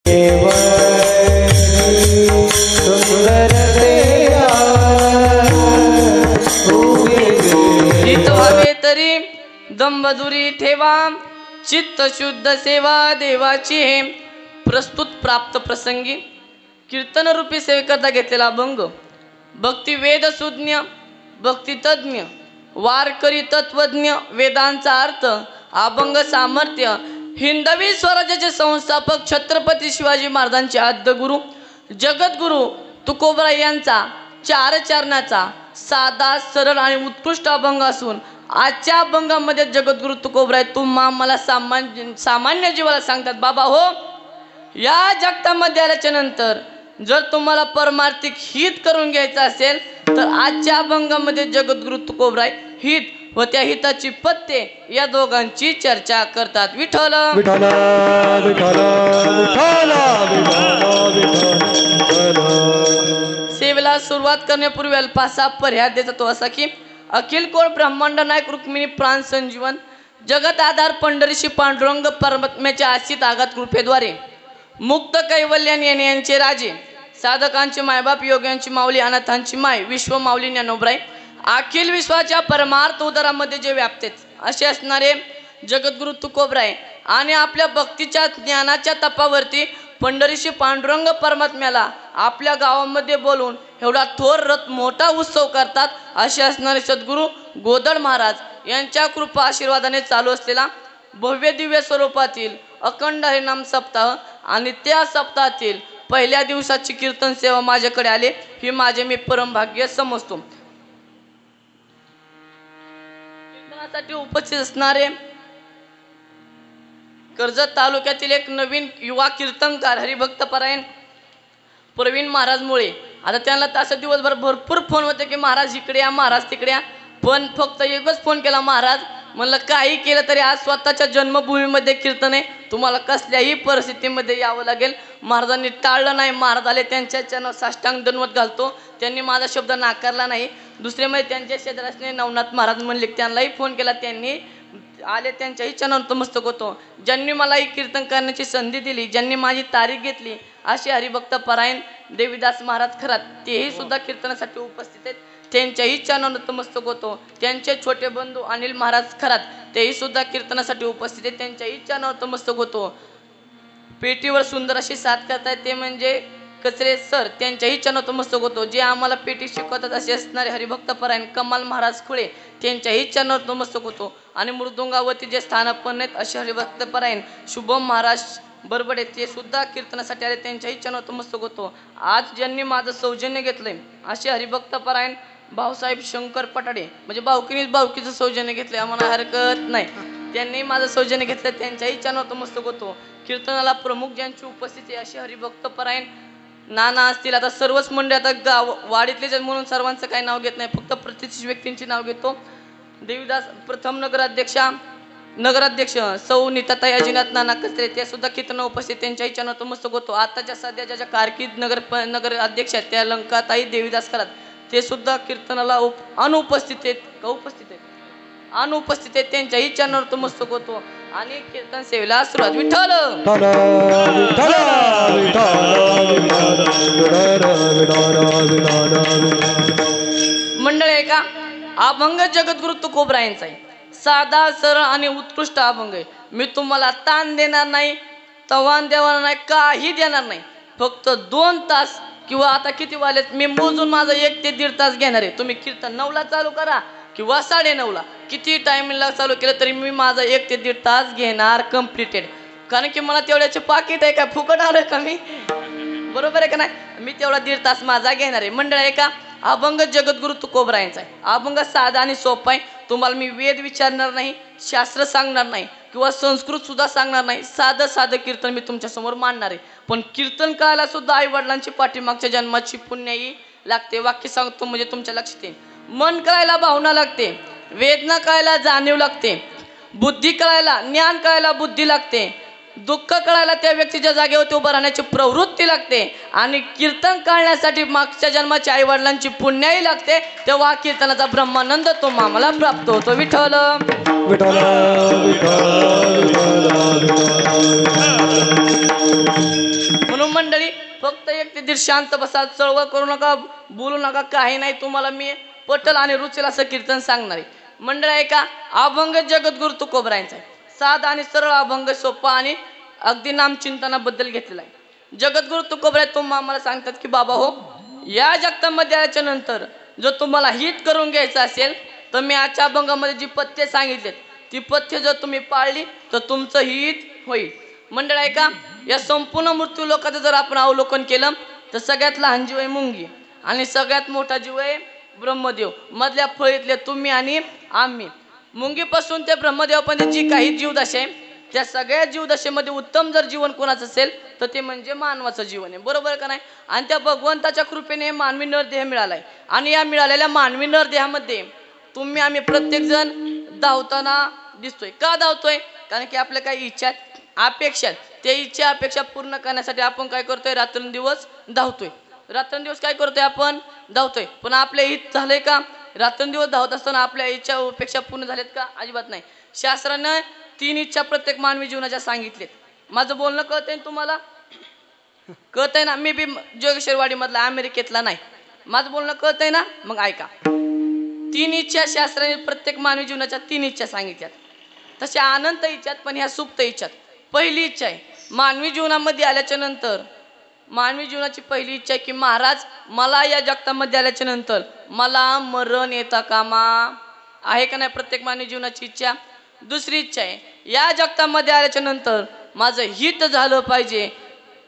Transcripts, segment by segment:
तरी दंबदुरी ठेवा चित्त शुद्ध सेवा देवाची हे प्रस्तुत प्राप्त प्रसंगी कीर्तन रूपी सेवेकरता घेतलेला अभंग भक्ती वेद सुज्ञ भक्ती तज्ञ वारकरी तत्वज्ञ वेदांचा अर्थ अभंग सामर्थ्य हिंदवी स्वराज्याचे संस्थापक छत्रपती शिवाजी महाराजांचे आद्य गुरु जगद्गुरु तुकोबरा यांचा चार चरणाचा साधा सरळ आणि उत्कृष्ट अभंग असून आजच्या अभंगामध्ये जगद्गुरु तुकोबराय तुम्हा मला सामान्य जीवाला सांगतात बाबा हो या जगतामध्ये आल्याच्या नंतर जर तुम्हाला परमार्थिक हित करून घ्यायचं असेल तर आजच्या अभंगामध्ये जगद्गुरु तुकोबराय हित व त्या हिताची पत्ते या दोघांची चर्चा करतात विठ्ठल विठ्ठल विठ्ठल विठ्ठल सेवेला सुरुवात करण्यापूर्वी अल्पासा पर्याय देतो तो असा की अखिल कोण ब्रह्मांड नायक रुक्मिणी प्राण संजीवन जगत आधार पंढरीशी पांडुरंग परमात्म्याच्या आशित आघात कृपेद्वारे मुक्त कैवल्यान यांचे राजे साधकांचे मायबाप योग्यांची माऊली अनाथांची माय विश्व माऊली ज्ञानोबराय अखिल विश्वाच्या परमार्थ उदरामध्ये जे व्यापतेच असे असणारे जगद्गुरु तुकोबराय आणि आपल्या भक्तीच्या ज्ञानाच्या तपावरती पंढरीशी पांडुरंग परमात्म्याला आपल्या गावामध्ये बोलून एवढा थोर रथ मोठा उत्सव करतात असे असणारे सद्गुरू गोदड महाराज यांच्या कृपा आशीर्वादाने चालू असलेला भव्य दिव्य स्वरूपातील अखंड हरिनाम सप्ताह आणि त्या सप्ताहातील पहिल्या दिवसाची कीर्तन सेवा माझ्याकडे आले ही माझे मी परम भाग्य समजतो कीर्तनासाठी उपस्थित असणारे कर्जत तालुक्यातील एक नवीन युवा कीर्तनकार हरिभक्तपरायण प्रवीण महाराज मुळे आता त्यांना तसं दिवसभर भरपूर फोन होते की महाराज इकडे या महाराज तिकडे या पण फक्त एकच फोन केला महाराज म्हणलं काही केलं तरी आज स्वतःच्या जन्मभूमीमध्ये कीर्तन आहे तुम्हाला कसल्याही परिस्थितीमध्ये यावं लागेल महाराजांनी टाळलं नाही महाराज आले त्यांच्या साष्टांग दंडवत घालतो त्यांनी माझा शब्द नाकारला नाही दुसरे म्हणजे त्यांच्या शेजाऱ्याने नवनाथ महाराज म्हणले त्यांनाही फोन केला त्यांनी आले त्यांच्याही चरणावर नतमस्तक होतो ज्यांनी मला ही कीर्तन करण्याची संधी दिली ज्यांनी माझी तारीख घेतली असे हरिभक्त परायण देवीदास महाराज खरात तेही सुद्धा कीर्तनासाठी उपस्थित आहेत त्यांच्याही चरणावर नतमस्तक होतो त्यांचे छोटे बंधू अनिल महाराज खरात तेही सुद्धा कीर्तनासाठी उपस्थित आहेत त्यांच्याही चरणावर नतमस्तक होतो पेटीवर सुंदर अशी साथ करतायत ते म्हणजे कचरे सर त्यांच्याही चरणावर नतमस्तक होतो जे आम्हाला पेटी शिकवतात असे असणारे हरिभक्त परायण कमाल महाराज खुळे त्यांच्याही चरणावर नतमस्तक होतो आणि मृदुंगावरती जे स्थानपन्न आहेत असे हरिभक्त परायण शुभम महाराज बरबडे ते सुद्धा कीर्तनासाठी आले त्यांच्याही चरणावर नतमस्तक होतो आज ज्यांनी माझं सौजन्य घेतलंय असे हरिभक्त परायण भाऊसाहेब शंकर पटाडे म्हणजे भाऊकीनीच भाऊकीचं सौजन्य घेतलंय आम्हाला हरकत नाही त्यांनी माझं सौजन्य घेतलं त्यांच्याही चरणावर नतमस्तक होतो कीर्तनाला प्रमुख ज्यांची उपस्थिती अशी हरिभक्त परायण नाना असतील आता सर्वच मंडळी आता गाव वाडीतले म्हणून सर्वांचं काही नाव घेत नाही फक्त प्रतिष्ठित व्यक्तींची नाव घेतो देवीदास प्रथम नगराध्यक्ष सौ नीताताई अजिनाथ नाना कचरे ते सुद्धा कीर्तन उपस्थित त्यांच्याही चरणावर नतमस्तक होतो आताच्या सध्या ज्या कारकीर्द नगर अध्यक्ष आहेत त्या लंकाताई देवीदास खरात ते सुद्धा कीर्तनाला अनुपस्थित आहेत त्यांच्याही चरणावर नतमस्तक होतो आणि कीर्तन सेवेला सुरुवात विठ्ठल मंडळ आहे का अभंग जगद्गुरु तुकोबरायांचा आहे साधा सरळ आणि उत्कृष्ट अभंग आहे मी तुम्हाला ताण देणार नाही तवान देणार नाही काही देणार नाही फक्त 2 तास किंवा आता किती वाजलेत मी मोजून माझं 1 ते 1.5 तास घेणार आहे तुम्ही कीर्तन 9ला चालू करा किंवा 9:30ला किती टायमिंगला चालू केलं तरी मी माझा 1 ते 1.5 तास घेणार कम्प्लिटेड कारण की मला तेवढ्याचे पाकिट आहे का फुकट आलं का मी बरोबर आहे का नाही मी तेवढा 1.5 तास माझा घेणार आहे मंडळ आहे का अभंग जगद्गुरु तुकोबरायांचा आहे अभंग साधा आणि सोपा आहे तुम्हाला मी वेद विचारणार नाही शास्त्र सांगणार नाही किंवा संस्कृत सुद्धा सांगणार नाही साधं कीर्तन मी तुमच्यासमोर मांडणार आहे पण कीर्तन करायला सुद्धा आई वडिलांची पाठीमागच्या जन्माची पुण्याई लागते वाक्य सांगतो म्हणजे तुमच्या लक्षात येईल मन कळायला भावना लागते वेदना कळायला जाणीव लागते बुद्धी कळायला ज्ञान कळायला बुद्धी लागते दुःख कळायला त्या व्यक्तीच्या जागेवरती उभं राहण्याची प्रवृत्ती लागते आणि कीर्तन कळण्यासाठी मागच्या जन्माची आई वडिलांची पुण्याई लागते तेव्हा कीर्तनाचा ब्रह्मानंद तो आम्हाला प्राप्त होतो विठ्ठल विठ्ठल म्हणून मंडळी फक्त एक ते दीड शांत बसा, चळवळ करू नका, बोलू नका, काही नाही. तुम्हाला मी पटल आणि रुचेल असं कीर्तन सांगणार आहे. मंडळ आहे का, अभंग जगद्गुरु तुकोबरायांचा आहे. साधा आणि सरळ अभंग, सोपा आणि अगदी नामचिंतनाबद्दल घेतलेला आहे. जगद्गुरु तुकोबराय तुम्हाला सांगतात की बाबा हो, या जगतामध्ये आल्याच्या नंतर जर तुम्हाला हित करून घ्यायचं असेल तर मी आजच्या अभंगामध्ये जी पथ्ये सांगितलेत ती पथ्ये जर तुम्ही पाळली तर तुमचं हित होईल. मंडळ आहे का, या संपूर्ण मृत्यू लोकांचं जर आपण अवलोकन केलं तर सगळ्यात लहान जीव आहे मुंगी आणि सगळ्यात मोठा जीव आहे ब्रह्मदेव. मधल्या फळीतले तुम्ही आणि आम्ही. मुंगीपासून ते ब्रह्मदेवापर्यंत जी काही जीवदशा आहे त्या सगळ्या जीवदशेमध्ये उत्तम जर जीवन कोणाचं असेल तर ते म्हणजे मानवाचं जीवन आहे. बरोबर का नाही? आणि त्या भगवंताच्या कृपेने मानवी नरदेह मिळालाय आणि या मिळालेल्या मानवी नरदेहामध्ये तुम्ही आम्ही प्रत्येक जण धावताना दिसतोय. का धावतोय? कारण की आपल्या काही इच्छा अपेक्षा, त्या इच्छा अपेक्षा पूर्ण करण्यासाठी आपण काय करतोय, रात्रंदिवस धावतोय. रात्रंदिवस काय करतोय, आपण धावतोय. पण आपल्या हित झालंय का? रात्रंदिवस धावत असताना आपल्या इच्छा अपेक्षा पूर्ण झाल्यात का? अजिबात नाही. शास्त्रानं 3 इच्छा प्रत्येक मानवी जीवनाच्या सांगितलेत. माझं बोलणं कळतंय तुम्हाला? कळतंय ना? मी बी जोगेश्वरवाडी मधला अमेरिकेतला नाही. माझं बोलणं कळतंय ना? मग ऐका. 3 इच्छा शास्त्राने प्रत्येक मानवी जीवनाच्या 3 इच्छा सांगितल्यात. तशा अनंत इच्छात, पण ह्या सुप्त इच्छात. पहिली इच्छा आहे मानवी जीवनामध्ये आल्याच्या नंतर, मानवी जीवनाची पहिली इच्छा आहे की महाराज मला या जगतामध्ये आल्याच्या नंतर मला मरण येता कामा. आहे का नाही प्रत्येक मानवी जीवनाची इच्छा? दुसरी इच्छा आहे या जगतामध्ये आल्याच्या नंतर माझं हित झालं पाहिजे.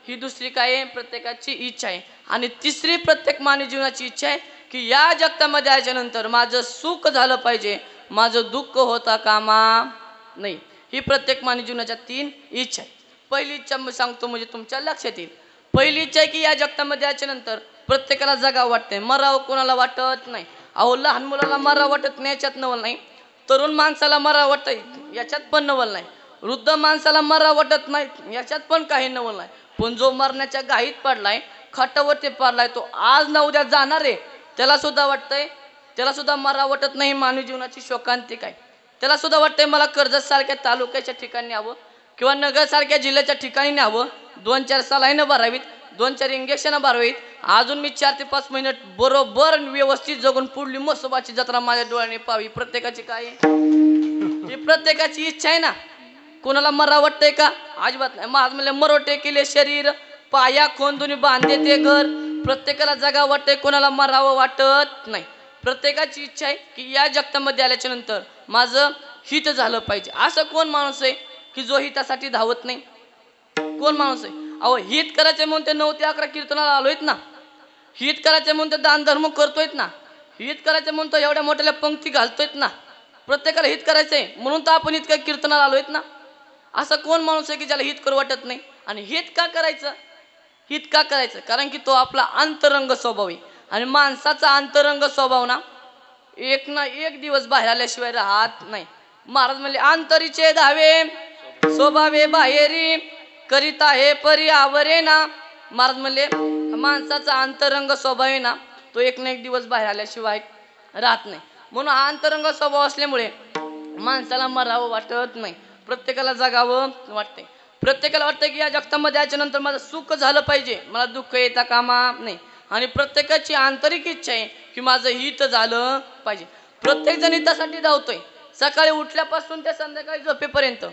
ही दुसरी काय आहे, प्रत्येकाची इच्छा आहे. आणि तिसरी प्रत्येक मानवी जीवनाची इच्छा आहे की या जगतामध्ये आल्याच्या नंतर माझं सुख झालं पाहिजे, माझं दुःख होता कामा नाही. ही प्रत्येक मानवी जीवनाच्या 3 इच्छा आहे. पहिली इच्छा मी सांगतो म्हणजे तुमच्या लक्षात येईल. पहिली इच्छा आहे की या जगतामध्ये आल्याच्या नंतर प्रत्येकाला जगावं वाटतंय, मरावं कोणाला वाटत नाही. अहो लहान मुलाला मरावं वाटत नाही याच्यात नवल नाही, तरुण माणसाला मरावं वाटतंय याच्यात पण नवल नाही, वृद्ध माणसाला मरावं वाटत नाही याच्यात पण काही नवल नाही. पण जो मरण्याच्या घाईत पडलाय, खाटावरती पडलाय, तो आज ना उद्या जाणार आहे, त्याला सुद्धा वाटतंय, त्याला सुद्धा मरावं वाटत नाही. मानवी जीवनाची शोकांतिक आहे. त्याला सुद्धा वाटतंय मला कर्जत सारख्या तालुक्याच्या ठिकाणी न्यावं किंवा नगर सारख्या जिल्ह्याच्या ठिकाणी न्यावं, 2-4 सलाईनं भरावीत, 2-4 इंजेक्शन भरावीत, अजून मी 4 ते 5 महिने बरोबर व्यवस्थित जगून पुढली मसोबाची जत्रा माझ्या डोळ्याने पाहावी. प्रत्येकाची काय ही प्रत्येकाची इच्छा आहे ना. कोणाला मरा वाटतंय का? अजिबात नाही. महाराज म्हणले मरोटे केले शरीर, पाया खोंदून बांधे ते घर. प्रत्येकाला जगा वाटतंय, कोणाला मरावं वाटत नाही. प्रत्येकाची इच्छा आहे की या जगतामध्ये आल्याच्या नंतर माझं हित झालं पाहिजे. असं कोण माणूस आहे की जो हितासाठी धावत नाही? कोण माणूस आहे? अहो हित करायचे म्हणून ते 9 ते 11 कीर्तनाला आलोयत ना. हित करायचे म्हणून ते दान धर्म करतोयत ना. हित करायचे म्हणून तो एवढ्या मोठ्या पंक्ती घालतोयत ना. प्रत्येकाला हित करायचंय म्हणून तर आपण इतक्या कीर्तनाला आलोयत ना. असं कोण माणूस आहे की ज्याला हित करू वाटत नाही? आणि हित का करायचं? हित का करायचं? कारण की तो आपला अंतरंग स्वभाव आहे. आणि माणसाचा अंतरंग स्वभाव ना एक ना एक दिवस बाहेर आल्याशिवाय राहत नाही. महाराज म्हणले अंतरीचे धावे स्वभावे बाहेरी करिता हे परी आवरे ना. महाराज म्हणले माणसाचा अंतरंग स्वभाव आहे ना तो एक ना एक दिवस बाहेर आल्याशिवाय राहत नाही. म्हणून हा अंतरंग स्वभाव असल्यामुळे माणसाला मरावं वाटत नाही, प्रत्येकाला जगावं वाटतंय. प्रत्येकाला वाटतं की या जगतामध्ये याच्या नंतर माझं सुख झालं पाहिजे, मला दुःख येता कामा नाही. आणि प्रत्येकाची आंतरिक इच्छा आहे की माझं हित झालं पाहिजे. प्रत्येक जण हितासाठी धावतोय. सकाळी उठल्यापासून ते संध्याकाळी झोपेपर्यंत,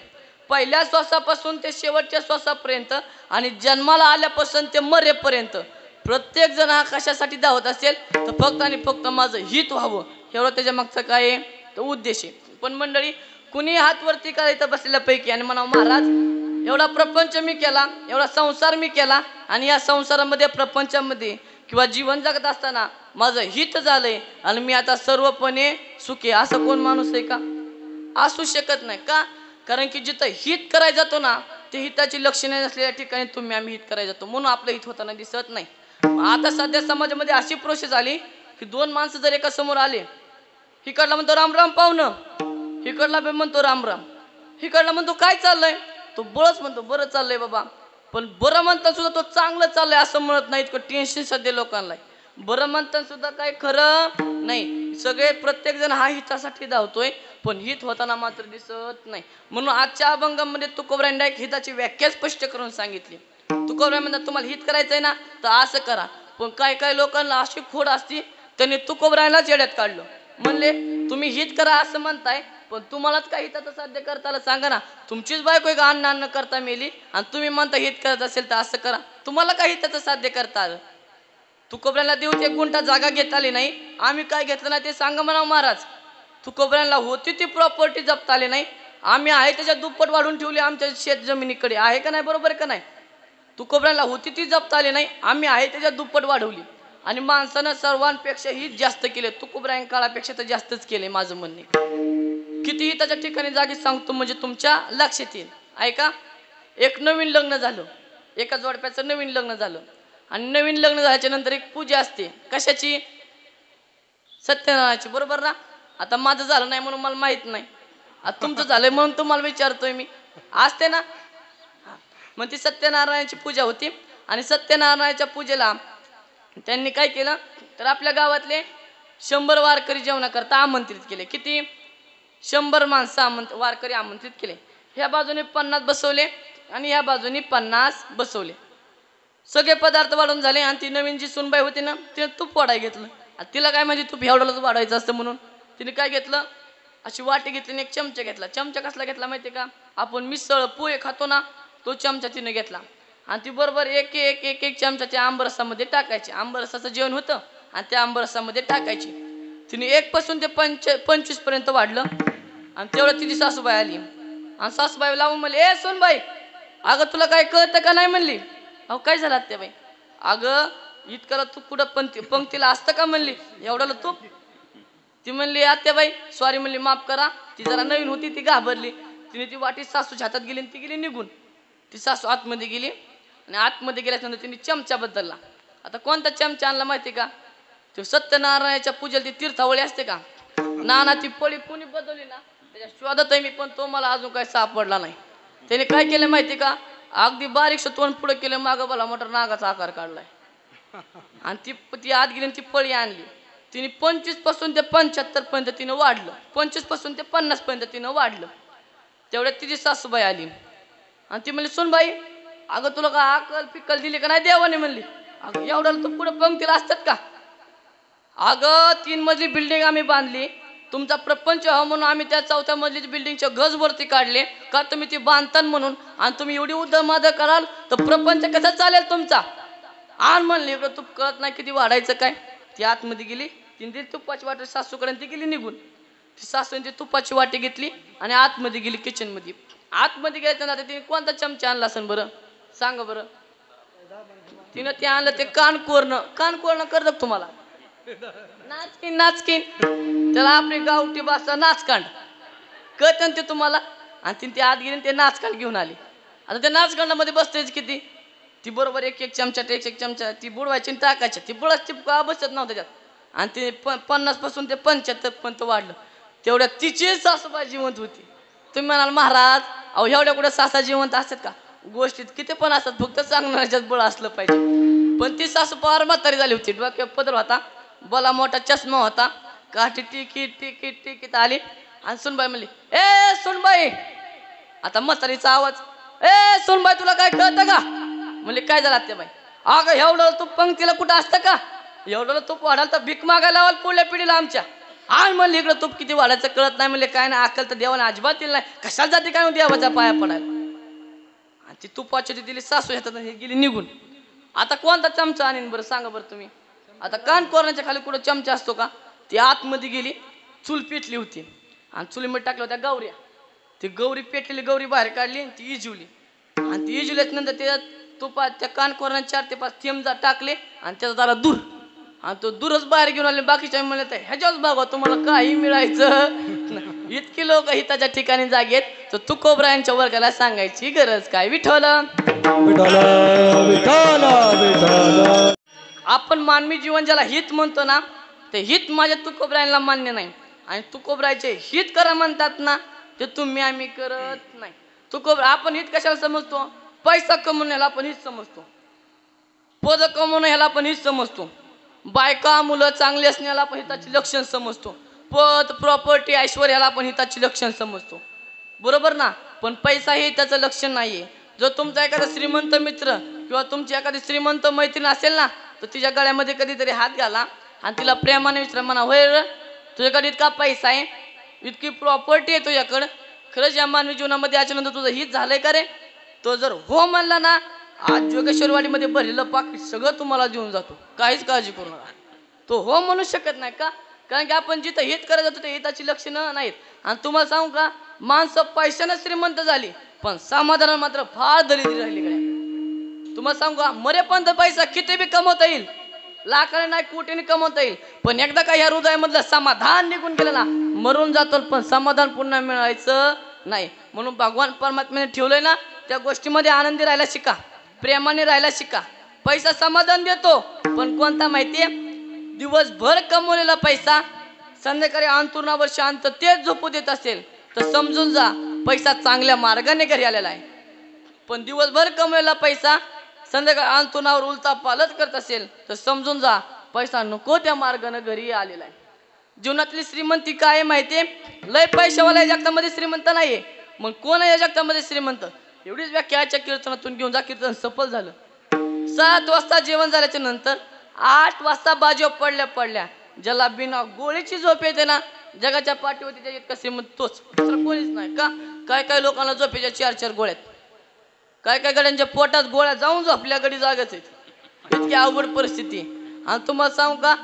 पहिल्या श्वासापासून ते शेवटच्या श्वासापर्यंत आणि जन्माला आल्यापासून ते मरेपर्यंत प्रत्येक जण हा कशासाठी धावत असेल तर फक्त आणि फक्त माझं हित व्हावं, एवढं त्याच्या मागचं काय आहे तर उद्देश आहे. पण मंडळी कुणी हात वरती करायचं बसलेल्यापैकी आणि म्हणावं महाराज एवढा प्रपंच मी केला, एवढा संसार मी केला आणि या संसारामध्ये प्रपंचामध्ये किंवा जीवन जगत असताना माझं हित झालंय आणि मी आता सर्वपणे सुखी, असं कोण माणूस आहे का? असू शकत नाही. का? कारण की जिथं हित करायला जातो ना ते हिताची लक्षणे नसलेल्या ठिकाणी तुम्ही आम्ही हित करायला जातो, म्हणून आपलं हित होताना दिसत नाही. आता सध्या समाजामध्ये अशी प्रोसेस आली की 2 माणसं जर एका समोर आले, हिकडला म्हणतो राम राम पाहुणं, हिकडला बी म्हणतो राम राम, हिकडला म्हणतो काय चाललंय, तो बळच म्हणतो बरं चाललंय बाबा. पण बरं म्हणतात सुद्धा तो चांगलं चाललंय असं म्हणत नाही. इतकं टेन्शन सध्या लोकांना. बरं म्हणतात सुद्धा काय खरं नाही. सगळे प्रत्येक जण हा हितासाठी धावतोय पण हित होताना मात्र दिसत नाही. म्हणून आजच्या अभंगामध्ये तुकोबरायांनी हिताची व्याख्या स्पष्ट करून सांगितली. तुकोबराय म्हणतात तुम्हाला हित करायचंय ना तर असं करा. पण काही काही लोकांना अशी खोड असती, त्यांनी तुकोबरायलाच येड्यात काढलं. म्हणले तुम्ही हित करा असं म्हणताय, पण तुम्हालाच काही हिताचं साध्य करता आलं सांगा ना. तुमचीच बायको एक अन्न अन्न करता मेली आणि तुम्ही म्हणता हित करत असेल तर असं करा. तुम्हाला काही हिताचं साध्य करता आलं? तुकोबऱ्यांना देऊ ते गुंठा जागा घेता आली नाही, आम्ही काय घेतलं नाही ते सांगा म्हणा महाराज. तुकोबऱ्यांना होती ती प्रॉपर्टी जप्त आली नाही, आम्ही आहे त्याच्या दुप्पट वाढून ठेवली आमच्या शेत जमिनीकडे. आहे का नाही? बरोबर का नाही? तुकोबऱ्यांना होती ती जप्त आली नाही, आम्ही आहे त्याच्या दुप्पट वाढवली. आणि माणसानं सर्वांपेक्षाही जास्त केले, तुकोबराय काळापेक्षा तर जास्तच केले माझं म्हणणे. कितीही त्याच्या ठिकाणी जागी सांगतो म्हणजे तुमच्या लक्षात येईल. ऐका, एक नवीन लग्न झालं, एका जोडप्याचं नवीन लग्न झालं आणि नवीन लग्न झाल्याच्या नंतर एक पूजा असते. कशाची? सत्यनारायणाची. बरोबर ना? आता माझं झालं नाही म्हणून मला माहित नाही, आता तुमचं झालंय म्हणून तुम्हाला विचारतोय मी. असते ना? मग ती सत्यनारायणाची पूजा होती आणि सत्यनारायणाच्या पूजेला त्यांनी काय केलं तर आपल्या गावातले 100 वारकरी जेवणाकरता आमंत्रित केले. किती? 100 माणसं वारकरी आमंत्रित केले. ह्या बाजूने 50 बसवले आणि ह्या बाजूने 50 बसवले. सगळे पदार्थ वाढून झाले आणि ती नवीन जी सुनबाई होती ना, तिने तूप वाढाय घेतलं. तिला काय म्हणजे तूप एवढंच वाढवायचं असतं म्हणून तिने काय घेतलं, अशी वाटी घेतली आणि एक चमचा घेतला. चमचा कसला घेतला माहिती का? आपण मिसळ पोहे खातो ना, तो चमचा तिने घेतला आणि ती बरोबर एक एक एक एक चमचा त्या आंबरसामध्ये टाकायची. आंबरसाचं जेवण होतं आणि त्या आंबरसामध्ये टाकायची. तिने 1 पासून ते 25 पर्यंत वाढलं आणि तेवढं तिची सासूबाई आली आणि सासूबाई लावून म्हणली, ए सोनबाई, अगं तुला काय कळतं का नाही म्हणली. अहो काय झालं त्या बाई? अगं इतकं तू कुठं पंक्तीला असतं का म्हणली, एवढ्याला तूप. ती म्हणली आत्याबाई सॉरी म्हणली, माफ करा. ती जरा नवीन होती, ती घाबरली. तिने ती वाटी सासूच्या हातात गेली आणि ती गेली निघून. ती सासू आतमध्ये गेली आणि आतमध्ये गेल्यानंतर तिने चमचा बदलला. आता कोणता चमचा आणला माहिती का? तो सत्यनारायणाच्या पूजेला ती तीर्थावळी असते का, नाना ती पळी कोणी बदलली ना त्याच्या शोधात आहे मी, पण तो मला अजून काही सापडला नाही. त्याने काय केलं माहिती का? अगदी बारीकसं तोंड पुढे केलं, मागं भला मोठा नागाचा आकार काढलाय आणि ती आत गेली आणि ती पळी आणली. तिने 25 पासून ते 75 पर्यंत तिनं वाढलं, 25 पासून ते 50 पर्यंत तिनं वाढलं. तेवढ्यात तिची सासूबाई आली आणि ती म्हणली, सुनबाई अगं तुला का अकल पिकल दिली का नाही देवाने म्हणली. अगं एवढं तू पुढं पंक्तीला असतात का? अगं 3 मजली बिल्डिंग आम्ही बांधली, तुमचा प्रपंच व्हावा म्हणून आम्ही त्या 4थ्या मजली बिल्डिंगच्या गज वरती काढले का तुम्ही ती बांधतान म्हणून, आणि तुम्ही एवढी उदमाद कराल तर प्रपंच कसा चालेल तुमचा. आण म्हणली, इकडं तूप कळत नाही किती वाढायचं काय. ती आतमध्ये गेली, तिने तुपाची वाटी सासूकडे ती गेली निघून. ती सासूने ती तुपाची वाटी घेतली आणि आतमध्ये गेली किचनमध्ये. आतमध्ये गेल्याच्या नंतर तिने कोणता चमचा आणला असेल बरं सांगा बरं. तिनं ते आणलं ते कानकोरनं करत तुम्हाला नाचकीन नाचकीन, त्याला आपली गावठी भाषा नाचकांड कळतं ते तुम्हाला. आणि तिने ते आत गेली ते नाचकांड घेऊन आली. आता त्या नाचकांडामध्ये बसतेच किती, ती बरोबर एक एक चमचा ती बुडवायची आणि टाकायची. ती बुडाची बसत नव्हतं त्यात आणि ते 50 पासून ते 75 पर्यंत वाढलं. तेवढ्या तिची सासूबाई जिवंत होती. तुम्ही म्हणाल महाराज अहो एवढ्या कुठे सासा जिवंत असतात का? गोष्टीत किती पण असतात, फक्त सांगण्याच्यात बळ असलं पाहिजे. पण ती सासू पार म्हातारी झाली होती, डोक्यात पदर होता, बोला मोठा चष्मा होता, काठी टिकीत आली आणि सुनबाई म्हणली, ए सुनबाई. आता म्हातारीचा आवाज, ए सुनबाई तुला काय कळतं का? म्हणले काय झालं ते बाई? अगं एवढं तूप पंक्तीला कुठं असतं का? एवढं तूप वाढाल तर भीक मागायला लावाल पुढल्या पिढीला आमच्या. आणि म्हणले इकडं तूप किती वाढायचं कळत नाही. म्हणले काय नाही अक्कल तर देवाने अजिबात दिली नाही, कशाला जाते काय देवाच्या पाया पडायला. आणि ती तुपाची दिली सासू ह्यात गेली निघून. आता कोणता चमचा आणीन बरं सांगा बरं तुम्ही. आता कान कोरण्याच्या खाली कुठं चमचा असतो का? ती आतमध्ये गेली, चूल पेटली होती आणि चुलीमध्ये टाकल्या होत्या गौऱ्या. ती गौरी पेटलेली गौरी बाहेर काढली आणि ती इजवली आणि ती इजवल्याच्या नंतर त्या तुपात त्या कान कोरण्यात 4 ते 5 थेंब टाकले आणि त्याचा झाला दूर आणि तो दूरच बाहेर घेऊन आले. बाकीच्या म्हणले तर ह्याच्याच भागा तुम्हाला काही मिळायचं. इतकी लोक हिताच्या ठिकाणी जागेत तर तुकोबरायांच्या वर्गाला सांगायची गरज काय. विठ्ठल आपण मानवी जीवन ज्याला हित म्हणतो ना, ते हित माझ्या तुकोबरायांना मान्य नाही. आणि तुकोबरायचे हित करा म्हणतात ना, ते तुम्ही आम्ही करत नाही. तुकोबरा आपण हित कशाला समजतो? पैसा कमवून ह्याला आपण हित समजतो, पद कमवणं ह्याला आपण हित समजतो, बायका मुलं चांगली असण्याला आपण हिताची लक्षण समजतो, पद प्रॉपर्टी ऐश्वर्याला आपण हिताची लक्षण समजतो. बरोबर ना? पण पैसा हे त्याचं लक्षण नाहीये. जर तुमचा एखादा श्रीमंत मित्र किंवा तुमची एखादी श्रीमंत मैत्रीण असेल ना, तर तिच्या गळ्यामध्ये कधीतरी हात घाला आणि तिला प्रेमाने विचारा, म्हणा होय र, तुझ्याकडे इतका पैसा आहे, इतकी प्रॉपर्टी आहे तुझ्याकडं, खरंच या मानवी जीवनामध्ये याच्यानंतर तुझं हित झालंय का रे? तो जर हो म्हणला ना, आज जोगेश्वरवाडीमध्ये भरलेलं पाकिट सगळं तुम्हाला देऊन जातो, काहीच काळजी करू नका. तो हो म्हणू शकत नाही का? कारण की आपण जिथं हित करत जातो ते हिताची लक्षणं नाहीत. आणि तुम्हाला सांगू का, माणसं पैशाने श्रीमंत झाली पण समाधान मात्र फार दरिद्री राहिली कडे. तुम्हाला सांगू का, मरेपर्यंत पैसा किती बी कमवता येईल, लाखाने नाही कोटीने कमवता येईल, पण एकदा का ह्या हृदयामधलं समाधान निघून गेलं ना, मरून जातो पण समाधान पुन्हा मिळायचं नाही. म्हणून भगवान परमात्म्याने ठेवलंय ना, त्या गोष्टीमध्ये आनंदी राहायला शिका, प्रेमाने राहायला शिका. पैसा समाधान देतो, पण कोणता माहितीये? दिवसभर कमवलेला पैसा संध्याकाळी अंथरुणावर शांत तेच झोपू देत असेल तर समजून जा पैसा चांगल्या मार्गाने घरी आलेला आहे. पण दिवसभर कमवलेला पैसा संध्याकाळी अंथरुणावर उलटा पालट करत असेल तर समजून जा पैसा नको त्या मार्गाने घरी आलेला आहे. जीवनातली श्रीमंती काय आहे माहितीये? लय पैशावाला या जगतामध्ये श्रीमंत नाहीये. मग कोण आहे या जगतामध्ये श्रीमंत? एवढीच व्याख्याच्या कीर्तनातून घेऊन जा, कीर्तन सफल झालं. 7 वाजता जेवण झाल्याच्या नंतर 8 वाजता बाजू पडल्या ज्याला बिना गोळीची झोप येते ना, जगाच्या पाठीवरती त्या इतका श्रीमंत तोच, दुसरं कोणीच नाही का? काय लोकांना झोपेच्या 4 गोळ्यात, काय गड्यांच्या पोटात गोळ्या जाऊन झोपल्या गडी जागच आहेत, इतकी अवघड परिस्थिती. आणि तुम्हाला सांगू का,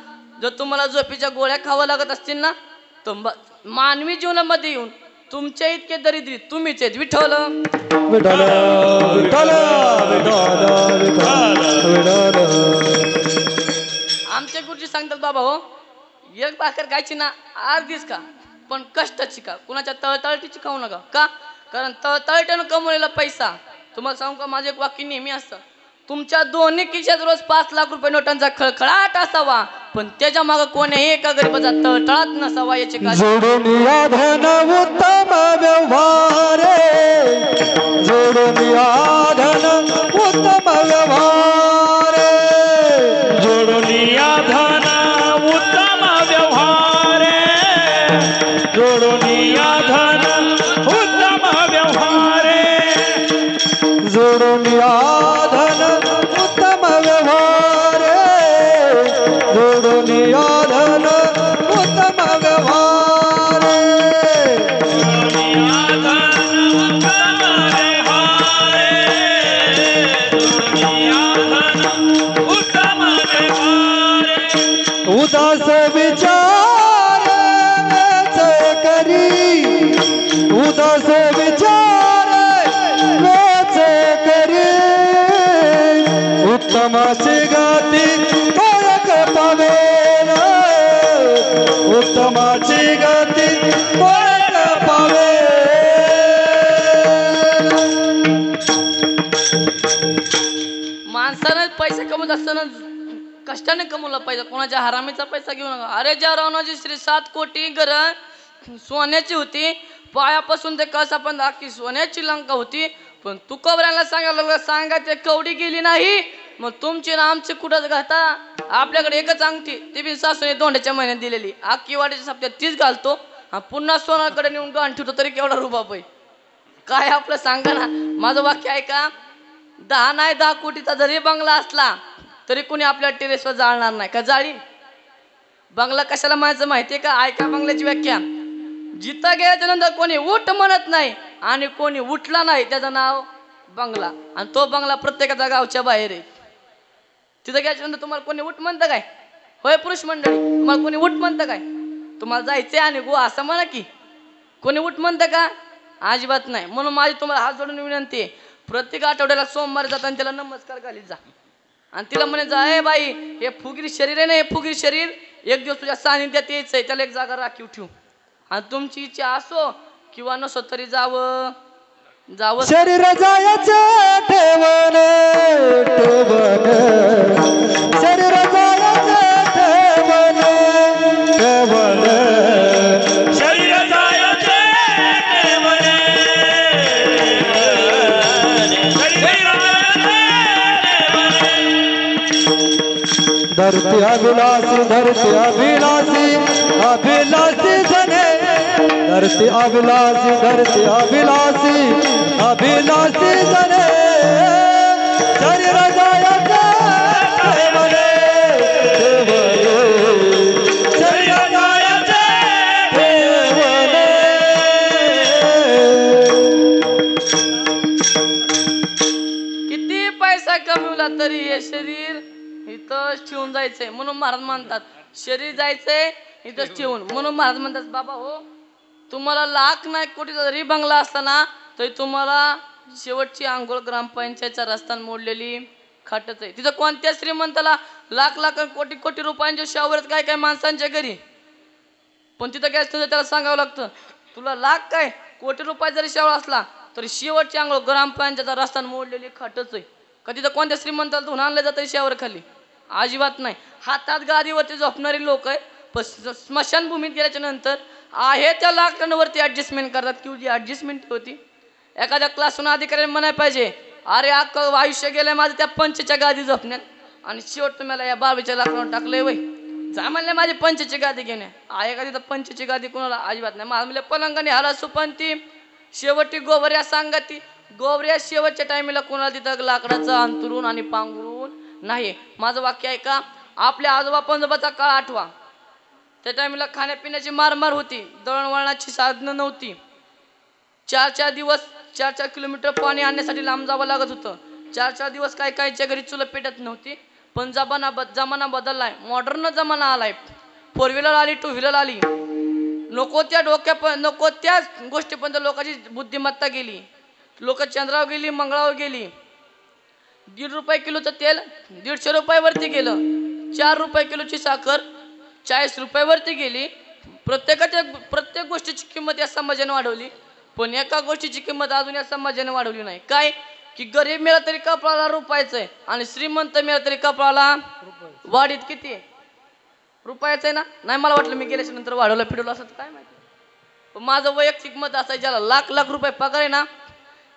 जर तुम्हाला झोपेच्या गोळ्या खावा लागत असतील ना, तर मानवी जीवनामध्ये येऊन तुमच्या इतके दरिद्री तुम्हीच आहेत. विठ्ठल विठ्ठल विठ्ठल आमचे गुरुजी सांगतात, बाबा हो, एक भाकर खायची ना अर्धीच का, पण कष्टाची का, कुणाच्या तळतळटीची खाऊ नका. का? कारण तळतळट्यानं कमवलेला पैसा, तुम्हाला सांगू का, माझं एक वाक्य नेहमी असतं, तुमच्या दोन्ही खिशात रोज 5 लाख रुपये नोटांचा खळखळाट असावा, पण त्याच्या मागे कोणी एका गरीबाचा तळतळात नसावा याची काळजी. जोडून धन उत्तम व्यवहार, जोडून धन उत्तम व्यवहार, जोडून धन उत्तम व्यवहार, जोडून धन उत्तम व्यवहार, जोडून धन उत्तम व्यवहार, जोडून धन उत्तम व्यवहार, उदास विचार वेच करी, उदास विचार वेच करी, उत्तमाची गती ओळख पावेल, उत्तमाची गती ओळख पावेल. माणसानं पैसा कमवत असताना कष्टाने कमवला पाहिजे, कोणाच्या हरामीचा पैसा घेऊ नका. अरे ज्या रावणाची श्री 7 कोटी घरं सोन्याची होती, पायापासून ते कसापर्यंत अख्खी सोन्याची लंका होती, पण तुकोबऱ्याला सांगायला सांगायचे कवडी गेली नाही. मग तुमची ना आमची कुठंच घाता, आपल्याकडे एकच अंगठी, ती बी सासूने दोंड्याच्या महिन्यात दिलेली, अख्खी वाडीच्या सप्त्यात तीच घालतो, पुन्हा सोनाकडे नेऊन गाण ठेवतो, तरी केवढा रुबाब आहे. काय आपलं सांगा ना. माझं वाक्य आहे का, 10 नाही 10 कोटीचा जरी बंगला असला तरी कोणी आपल्या टेरेसवर जाळणार नाही का? जाळी बंगला कशाला म्हणायचं माहितीये का? ऐका बंगल्याची व्याख्या, जिथं गेल्याच्या नंतर कोणी उठ म्हणत नाही आणि कोणी उठला नाही त्याचं नाव बंगला. आणि तो बंगला प्रत्येकाच्या गावच्या बाहेर आहे. तिथं गेल्याच्या नंतर तुम्हाला कोणी उठ म्हणतं काय? होय पुरुष मंडळी, तुम्हाला कोणी उठ म्हणतं काय? तुम्हाला जायचंय आणि गो असं म्हणा की, कोणी उठ म्हणतं का? अजिबात नाही. म्हणून माझी तुम्हाला हात जोडून विनंती आहे, प्रत्येक आठवड्याला सोमवारी जाताना त्याला नमस्कार घालीत जा आणि तिला म्हणे जा, ए बाई, हे फुगीर शरीर आहे ना, हे फुगीर शरीर एक दिवस तुझ्या सानिध्यात यायचंय, त्याला एक जागा राखीव ठेवू. आणि तुमची इच्छा असो किंवा नसो तरी जावं जावं शरीर जायचं ठेवण ठेवण, शरीर जायचं ठेवण ठेवण, शरीर जायचे ठेवण, शरीर धरती अभिलाषी, धरती अभिलाषी, अभिलाषी जने, धरती अभिलाषी, धरती अभिलाषी, अभिलाषी जने, शरीर जायचे ठेवणे शरीर जायचे ठेवणे किती पैसा कमवला तरी हे शरीर इथंच ठेवून जायचंय म्हणून महाराज म्हणतात शरीर जायचंय इथंच ठेवून म्हणून महाराज म्हणतात बाबा हो तुम्हाला लाख नाही कोटीचा जरी बंगला असला ना तरी तुम्हाला शेवटची आंघोळ ग्रामपंचायतच्या रस्त्यानं मोडलेली खाटच आहे. तिथं कोणत्या श्रीमंताला लाख लाख कोटी कोटी रुपयांच्या शावर काय काय माणसांच्या घरी पण तिथं काय असतं त्याला सांगावं लागतं तुला लाख काय कोटी रुपये जरी शावर असला तरी शेवटची आंघोळ ग्रामपंचायतच्या रस्त्यानं मोडलेली खाटच आहे. का तिथं कोणत्या श्रीमंताला धुवून आणलं जातं शावर खाली अजिबात नाही. हातात गादीवरती झोपणारी लोक आहे पण स्मशानभूमीत गेल्याच्या नंतर आहे त्या लाकडांवरती ऍडजस्टमेंट करतात किंवा जी ऍडजस्टमेंट होती एखाद्या क्लासहून अधिकाऱ्याने म्हणायला पाहिजे अरे अख्खं आयुष्य गेलंय माझं त्या पंचच्या गादी झोपण्यात आणि शेवट तुम्हाला या बावीच्या लाकडावर टाकलंय वय जा म्हणले माझी पंचची गादी घेणे आहे का तिथं पंचची गादी कोणाला अजिबात नाही. मला म्हणले पलंगाने हाला सुपंती शेवटी गोवऱ्या सांगती गोवऱ्या शेवटच्या टायमीला कोणाला तिथं लाकडाचं अंतरून आणि पांघरून नाही. माझं वाक्य आहे का आपल्या आजोबा पंजोबाचा काळ आठवा त्या टायमीला खाण्यापिण्याची मारमार होती दळणवळणाची साधनं नव्हती 4-4 दिवस 4-4 किलोमीटर पाणी आणण्यासाठी लांब जावं लागत होतं 4-4 दिवस काय कायच्या घरी चुलं पेटत नव्हती पण जमाना बदललाय मॉडर्न जमाना आलाय 4 व्हीलर आली 2 व्हीलर आली नको त्या गोष्टीपर्यंत लोकांची बुद्धिमत्ता गेली लोक चंद्रावर गेली मंगळावर गेली 1.5 रुपये किलोचं तेल 150 रुपयावरती गेलं 4 रुपये किलोची साखर 40 रुपयावरती गेली प्रत्येक गोष्टीची किंमत या समाजाने वाढवली पण एका गोष्टीची किंमत अजून या समाजाने वाढवली नाही काय की गरीब मिळाला तरी कपडाला रुपयाचं आहे आणि श्रीमंत मिळाला तरी कपडाला वाढीत किती आहे रुपयाचं आहे ना नाही मला वाटलं मी गेल्याच्या नंतर वाढवलं फिरवलं असं काय माहिती पण माझं वैयक्तिक मत असं ज्याला लाख लाख रुपये पगार आहे ना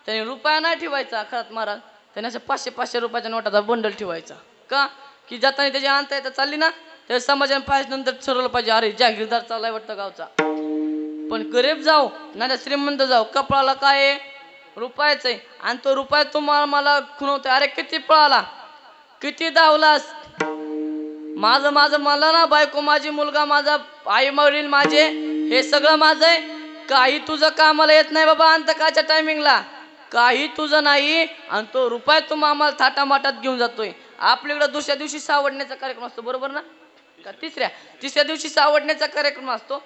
त्याने रुपया नाही ठेवायचा खरंच महाराज त्याने असं 500-500 रुपयाच्या नोटाचा बंडल ठेवायचा का की जाताना त्याची आणता येता चालली ना त्या समाजाने पाहिजे नंतर ठरवलं पाहिजे अरे जागीरदार चाललाय वाटतं गावचा पण गरीब जाऊ नाही श्रीमंत जाऊ कपडाला काय आहे रुपयाच आहे आणि तो रुपया तुम्हाला मला खुणवतोय अरे किती पळाला किती धावलास माझं मला ना बायको माझी मुलगा माझा आई वडील माझे हे सगळं माझं आहे काही तुझं कामाला येत नाही बाबा अंतकाच्या टायमिंगला काही तुझं नाही आणि तो रुपया तुम्ही आम्हाला थाटामाटात घेऊन जातोय आपल्याकडे दुसऱ्या दिवशी सावडण्याचा कार्यक्रम असतो बरोबर ना का तिसऱ्या दिवशी सावडण्याचा कार्यक्रम असतो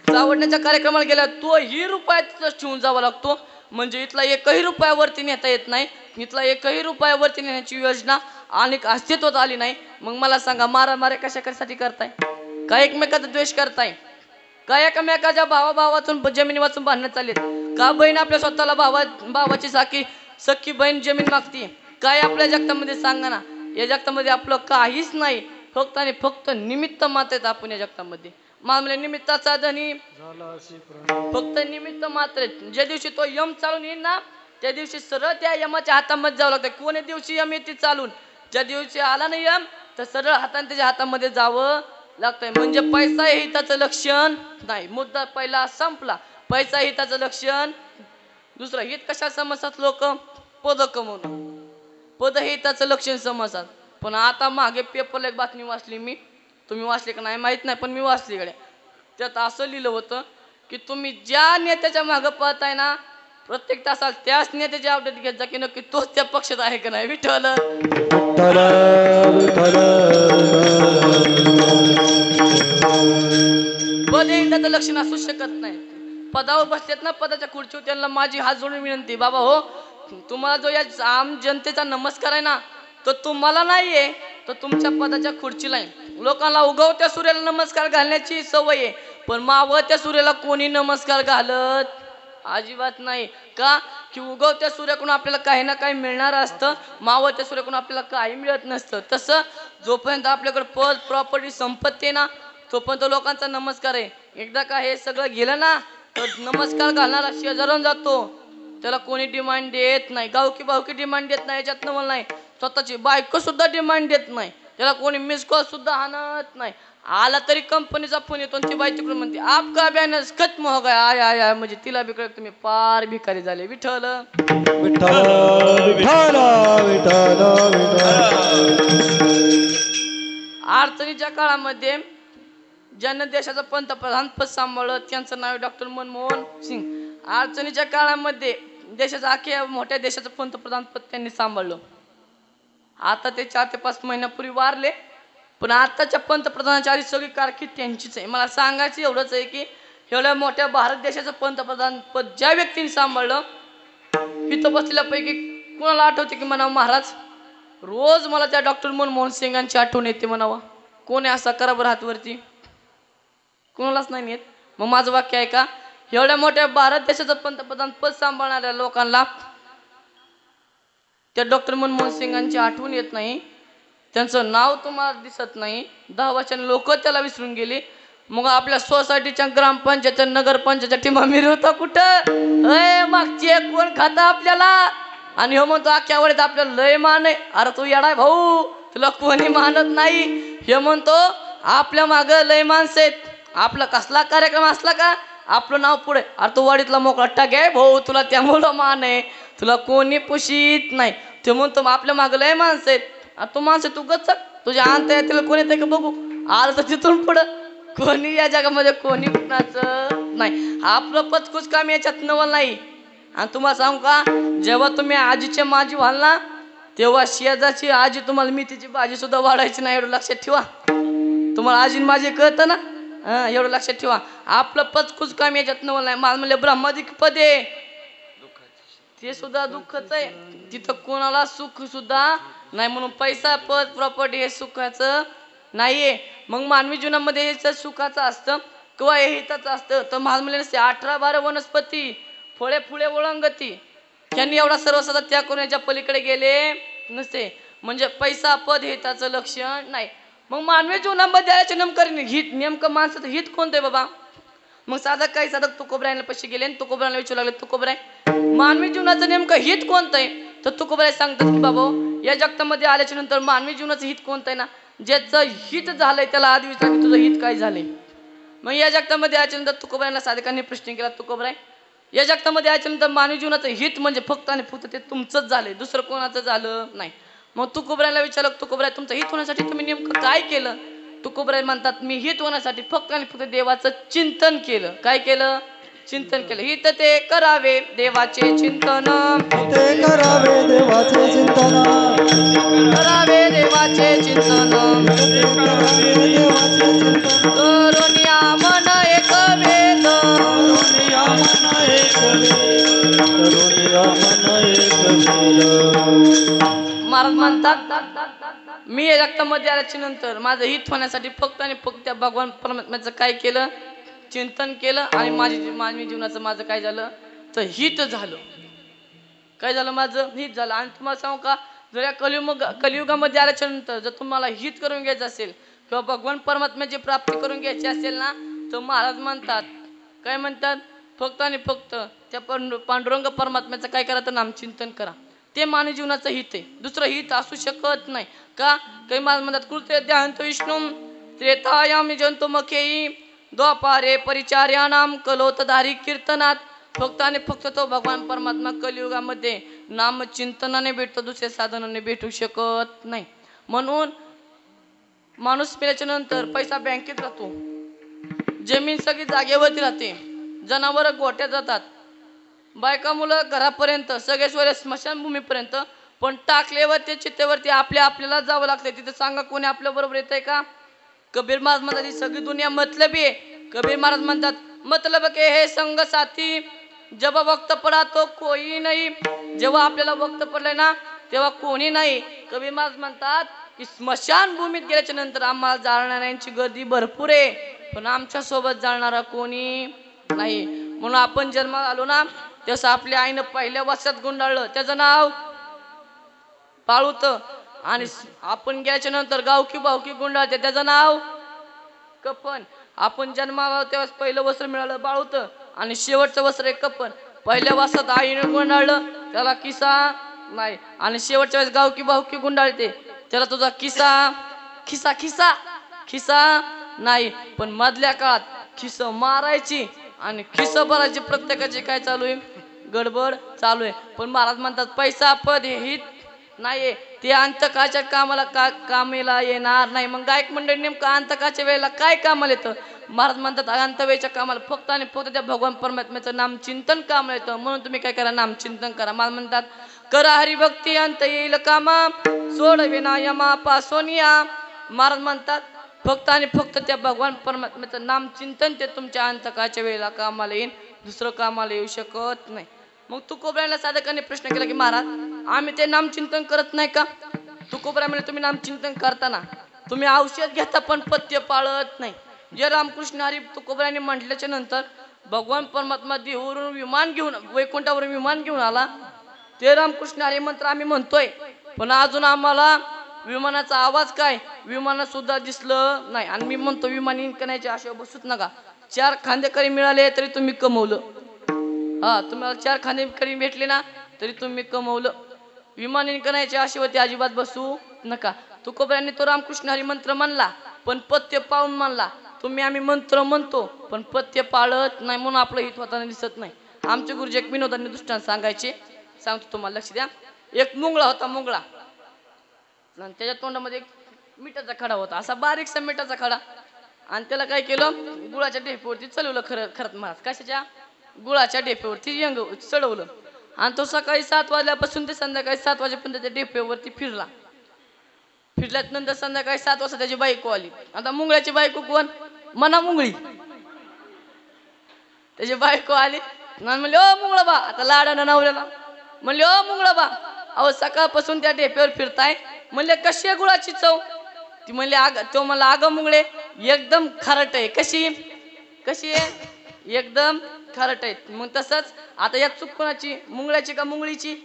सावडण्याच्या कार्यक्रमाला गेला तो ही रुपया तिथंच ठेवून जावा लागतो म्हणजे इथला एकही रुपयावरती नेता येत नाही इथला एकही रुपयावरती नेण्याची योजना अनेक अस्तित्वात आली नाही. मग मला सांगा मारामारी कशासाठी करताय का एकमेकाचा द्वेष करताय का एकमेकाच्या भावाभावातून जमिनी वाचून बांधण्यात चालेत का बहीण आपल्या स्वतःला भावाची सख्खी बहीण जमीन मागते काय आपल्या जगतामध्ये सांगा ना या जगतामध्ये आपलं काहीच नाही फक्त आणि फक्त निमित्त मात्र आहेत आपण या जगतामध्ये मामले निमित्ताचा धनी फक्त निमित्त मात्र ज्या दिवशी तो यम चालून येईल ना त्या दिवशी सरळ त्या यमाच्या हातामध्ये जावं लागतं कोणी दिवशी यम येते चालून ज्या दिवशी आला नाही यम तर सरळ हाताने त्याच्या हातामध्ये जावं लागतंय म्हणजे पैसा हे हिताचं लक्षण नाही मुद्दा पहिला संपला पैसा हिताचं लक्षण दुसरं हित कशा समजतात लोक पद कमवणं पद हे हिताचं लक्षण समजतात पण आता मागे पेपरला एक बातमी वाचली मी तुम्ही वाचले का नाही माहित नाही पण मी वाचली कडे त्यात असं लिहिलं होतं की तुम्ही ज्या नेत्याच्या मागं पळताय ना प्रत्येक तासाला त्याच नेत्याची अपडेट घेत जा की नक्की तोच त्या पक्षात आहे का नाही विठ्ठल पद हे त्याचं लक्षण असू शकत नाही पदावर बसतात ना पदाच्या खुर्चीवर त्यांना माझी हात जोडून विनंती बाबा हो तुम्हाला जो या आम जनतेचा नमस्कार आहे ना तो तुम्हाला नाहीये तर तुमच्या पदाच्या खुर्चीला आहे लोकांना उगवत्या सूर्याला नमस्कार घालण्याची सवय आहे पण मावळत्या सूर्याला कोणी नमस्कार घालत अजिबात नाही का की उगवत्या सूर्याकडून आपल्याला काही ना काही मिळणार असतं मावळत्या सूर्याकडून आपल्याला काही मिळत नसतं तसं जोपर्यंत आपल्याकडे पद प्रॉपर्टी संपत्ती आहे ना तोपर्यंत लोकांचा नमस्कार आहे एकदा का हे सगळं गेलं ना तर नमस्कार घालणारा शेजारून जातो त्याला कोणी डिमांड देत नाही गावकी डिमांड देत नाही याच्यात मला नाही स्वतःची बायको सुद्धा डिमांड देत नाही त्याला कोणी मिस कॉल सुद्धा आणत नाही आला तरी कंपनीचा फोन येतो आणि ती बाई तिकडून म्हणते आपका बॅनर्स खत्म हो गया आय आय आय म्हणजे तिला बी कळत तुम्ही पार भिकारी झाले विठ्ठल विठ्ठल विठ्ठल विठ्ठल विठ्ठल. अडचणीच्या काळामध्ये ज्यांनी देशाचं पंतप्रधान पद सांभाळलं त्यांचं नाव डॉक्टर मनमोहन सिंग. अडचणीच्या काळामध्ये देशाचं अख्ख्या मोठ्या देशाचं पंतप्रधान पद त्यांनी सांभाळलं. आता ते 4 ते 5 महिन्यापूर्वी वारले, पण आताच्या पंतप्रधानाच्या आधी सगळी कारकीर्द त्यांचीच आहे. मला सांगायचं एवढंच आहे की एवढ्या मोठ्या भारत देशाचं पंतप्रधान पद ज्या व्यक्तीने सांभाळलं इथं बसलेल्यापैकी कुणाला आठवते की म्हणावं महाराज रोज मला त्या डॉक्टर मनमोहन सिंगांची आठवण येते म्हणावं. कोण आहे असा करा बरं हातवरती, कोणालाच नाही येत. मग माझं वाक्य आहे का एवढ्या मोठ्या भारत देशाचं पंतप्रधान पद सांभाळणाऱ्या लोकांना त्या डॉक्टर मनमोहन सिंगांची आठवण येत नाही, त्यांचं नाव तुम्हाला दिसत नाही, 10 वर्षांनी लोक त्याला विसरून गेली. मग आपल्या सोसायटीच्या ग्रामपंचायत नगरपंचायतच्या टीमा मिरवता कुठं अय मागची एक कोण खाता आपल्याला आणि हो म्हणतो अख्ख्या वडीत आपल्याला लय मान आहे. अरे तू येडाय भाऊ तुला कोणी मानत नाही. हे म्हणतो आपल्या माग लय माणसं आहेत, आपला कसला कार्यक्रम असला का आपलं नाव पुढे अरे तू वाडीतला मोकळा टाक आहे भाऊ तुला त्यामुळं मान आहे, तुला कोणी पुशीत नाही. ते म्हणतो आपल्या माग लय माणसं आहेत, तू माणसं तू गच तुझ्या अंत येतील कोणी ते का बघू आलं तर तिथून पुढं कोणी या जगामध्ये कोणी कुणाचं नाही. आपलं पचकूच काम याच्यात नवल नाही. आणि तुम्हाला सांगू का जेव्हा तुम्ही आजीचे माझी व्हाल ना तेव्हा शेजाची आजी तुम्हाला मेथीची भाजी सुद्धा वाढायची नाही, एवढं लक्षात ठेवा. तुम्हाला आजी माझी कळतं ना एवढं लक्षात ठेवा. आपलं पचकूच काम याच्यात नवल नाही. मला म्हणले ब्रह्मादिक पद आहे ते सुद्धा दुःखच आहे, तिथं कोणाला सुख सुद्धा नाही. म्हणून पैसा पद प्रॉपर्टी हे सुखाचं नाहीये. मग मानवी जीवनामध्ये हे सुखाचं असतं किंवा हे हिताचं असतं तर महात्मले नसते. 18-12 वनस्पती फळे फुले ओळंगती यांनी एवढा सर्वसाधा त्याग करून याच्या पलीकडे गेले नसते. म्हणजे पैसा पद हिताचं लक्षण नाही. मग मानवी जीवनामध्ये याचे नेमकं हित नेमकं माणसाचं हित कोणतं आहे बाबा. मग साधक तुकोबरायला पैसे गेले आणि तुकोबरायला विचारू लागले तुकोबराय मानवी जीवनाचं नेमकं हित कोणतं आहे. तर तुकोबराय सांगतात की बाबा या जगतामध्ये आल्याच्या नंतर मानवी जीवनाचं हित कोणतं आहे ना ज्याचं हित झालंय त्याला आधी विचार की तुझं हित काय झालंय. मग या जगतामध्ये आल्याच्यानंतर तुकोबरायला साधकांनी प्रश्न केला तुकोबराय या जगतामध्ये आल्याच्यानंतर मानवी जीवनाचं हित म्हणजे फक्त आणि फक्त ते तुमचंच झालंय दुसरं कोणाचं झालं नाही. मग तुकोबरायला विचारलं तुकोबराय तुमचं हित होण्यासाठी तुम्ही नेमकं काय केलं. तुकोबराय म्हणतात मी हित होण्यासाठी फक्त आणि फक्त देवाचं चिंतन केलं. काय केलं चिंतन केलं. हित ते करावे देवाचे चिंतन ते करावे देवाचे चिंतन करावे देवाचे चिंतन करावे देवाचे चिंतन करुनिया मन एक वेद करुनिया मन एक वेद करुनिया मन एक वेद. महाराज म्हणतात मी या जगतामध्ये आल्याच्या नंतर माझं हित होण्यासाठी फक्त आणि फक्त त्या भगवान परमात्म्याचं काय केलं चिंतन केलं आणि मानवी जीवनाचं माझं काय झालं तर हित झालं. काय झालं माझं हित झालं. आणि तुम्हाला सांगू का जर या कलियुगामध्ये आल्याच्या नंतर जर तुम्हाला हित करून घ्यायचं असेल किंवा भगवान परमात्म्याची प्राप्ती करून घ्यायची असेल ना तर महाराज म्हणतात काय म्हणतात फक्त आणि फक्त त्या पांडुरंग परमात्म्याचं काय करा तर नामचिंतन करा. ते मानवी जीवनाचं हित आहे. दुसरं हित असू शकत नाही. का काही महाराज म्हणतात कृते ध्यानतो विष्णू त्रेतायाम जंतु मखेई द्वापारे परिचार्यानाम कलोतधारी कीर्तनात. फक्त आणि फक्त तो भगवान परमात्मा कलियुगामध्ये नामचिंतनाने भेटतो दुसऱ्या साधनाने भेटू शकत नाही. म्हणून माणूस मेल्याच्या नंतर पैसा बँकेत राहतो, जमीन सगळी जागेवरती राहते, जनावर गोठ्यात जातात, बायका मुलं घरापर्यंत सगळे सोयरे स्मशानभूमीपर्यंत, पण टाकल्यावरती चित्तेवरती आपल्याला जावं लागतंय. तिथे सांगा कोणी आपल्या बरोबर येत आहे का. कबीर महाराज म्हणतात ही सगळी दुनिया मतलबी आहे. कबीर महाराज म्हणतात मतलब के हे संग साथी जब वक्त पडा तो कोई नाही. जेव्हा आपल्याला वक्त पडलंय ना तेव्हा कोणी नाही. कबीर महाराज म्हणतात की स्मशानभूमीत गेल्याच्या नंतर आम्हाला जाळणाऱ्यांची गर्दी भरपूर आहे पण आमच्या सोबत जाळणारा कोणी नाही. म्हणून आपण जन्माला आलो ना तसं आपल्या आईनं पहिल्या वर्षात गुंडाळलं त्याचं नाव पाळूत आणि आपण गेल्याच्या नंतर गावकी भावकी गुंडाळते त्याचं नाव कपन. आपण जन्माला तेव्हा पहिलं वस्त्र मिळालं बाळूत आणि शेवटचं वस्त्र आहे कपन. पहिल्या वर्षात आईनं गुंडाळलं त्याला किसा नाही आणि शेवटच्या वेळेस गावकी भावकी गुंडाळते त्याला तुझा किसा खिसा खिसा खिसा नाही. पण मधल्या काळात खिस मारायची आणि खिस भरायची प्रत्येकाची काय चालू आहे, गडबड चालू आहे. पण महाराज म्हणतात पैसा पद हे हित नाही, ते अंतकाच्या कामाला कामेला येणार नाही. मग गायक मंडळी नेमकं अंतकाच्या वेळेला काय कामाला येतं? महाराज म्हणतात अंतवेळच्या कामाला फक्त आणि फक्त त्या भगवान परमात्म्याचं नामचिंतन कामाला येतं. म्हणून तुम्ही काय करा, नामचिंतन करा. महाराज म्हणतात करा हरिभक्ती अंत येईल कामा, सोड विना यमा पासून या. महाराज म्हणतात फक्त आणि फक्त त्या भगवान परमात्म्याचं नामचिंतन ते तुमच्या अंतकाच्या वेळेला कामाला येईल, दुसरं कामाला येऊ शकत नाही. मग तुकोबरायला साधकाने प्रश्न केला की महाराज आम्ही ते नामचिंतन करत नाही का? तुकोबराय म्हणजे तुम्ही नामचिंतन करताना तुम्ही औषध घेता पण पथ्य पाळत नाही. जे रामकृष्ण हरी तुकोबरायांनी म्हटल्याच्या नंतर भगवान परमात्मा देहूवरून विमान घेऊन वैकुंठावरून विमान घेऊन आला. ते रामकृष्ण हरी मंत्र आम्ही म्हणतोय पण अजून आम्हाला विमानाचा आवाज काय विमानात सुद्धा दिसलं नाही. आणि मी म्हणतो विमान इंकण्याच्या आशेवर बसूच नका. 4 खांदेकरी मिळाले तरी तुम्ही कमवलं. हा, तुम्हाला 4 खांदेकरी भेटले ना तरी तुम्ही कमवलं. विमान इंकण्याच्या आशेवरती अजिबात बसू नका. तुकोबरायांनी तो रामकृष्ण हरी मंत्र म्हणला पण पथ्य पाळून म्हणला. तुम्ही आम्ही मंत्र म्हणतो पण पथ्य पाळत नाही म्हणून आपलं हित होताना दिसत नाही. आमचे गुरुजी एक विनोदाने दृष्टांत सांगतो तुम्हाला, लक्ष द्या. एक मुंगळा होता, मुंगळा, आणि त्याच्या तोंडामध्ये एक मिठाचा खडा होता, असा बारीकसा मिठाचा खडा. आणि त्याला काय केलं, गुळाच्या ढेपेवरती चढवलं. खरंच महाराज कशाच्या, गुळाच्या ढेपेवरती चढवलं. आणि तो सकाळी 7 वाजल्यापासून ते संध्याकाळी 7 वाजेपर्यंत त्या ढेपेवरती फिरल्यानंतर संध्याकाळी 7 वाजता त्याची बायको आली. आता मुंगळ्याची बायको कोण, मना मुंगळी. त्याची बायको आली म्हणले ओ मुंगळाबा, आता लाडानं नवऱ्याला म्हणले ओ मुंगळाबा, अहो सकाळपासून त्या ढेपेवर फिरताय. म्हणले कशी आहे गुळाची चव? ती म्हणले तो मला अगं मुंगळे एकदम खारट आहे. कशी आहे? एकदम खारट आहे. मग तसंच आता या चूक कोणाची, मुंगळ्याची का मुंगळीची?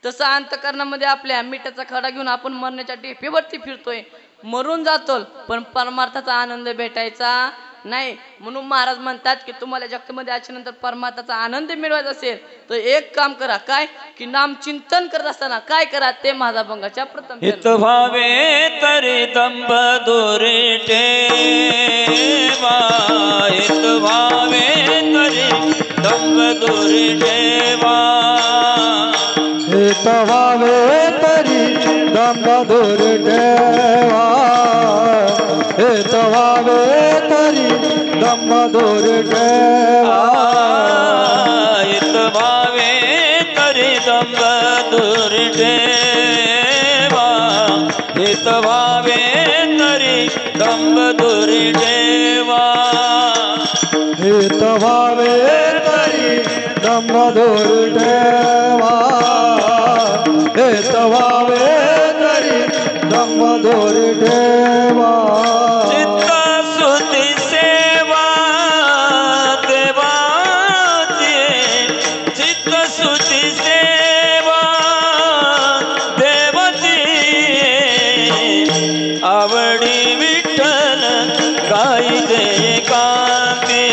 तसं अंतकरणामध्ये आपल्या मिठाचा खडा घेऊन आपण मरण्याच्या ढेपेवरती फिरतोय, मरून जातो पण परमार्थाचा आनंद भेटायचा नाही. म्हणून महाराज म्हणतात की तुम्हाला जगतामध्ये आल्यानंतर परमार्थाचा आनंद मिळवायचा असेल तर एक काम करा, काय की नामचिंतन करत असताना काय करा ते माझा भंगाच्या प्रथम हित भावे तरी दंभ दोरे ठेवा, हित भावे तरी दंभ दोरे ठेवा, हित भावे तरी दंभ दोरे ठेवा, हित भावे तरी दंभ दोरे ठेवा, हित भावे तरी दंभ दोरे ठेवा, हित भावे तरी दंभ दोरे ठेवा, हित भावे तरी दंभ दोरे ठेवा, हित भावे तरी दंभ दोरे ठेवा, चित्त सुती सेवा देवाची, चित्त सुती सेवा देवाची, आवडी विठ्ठल गाई दे कांती,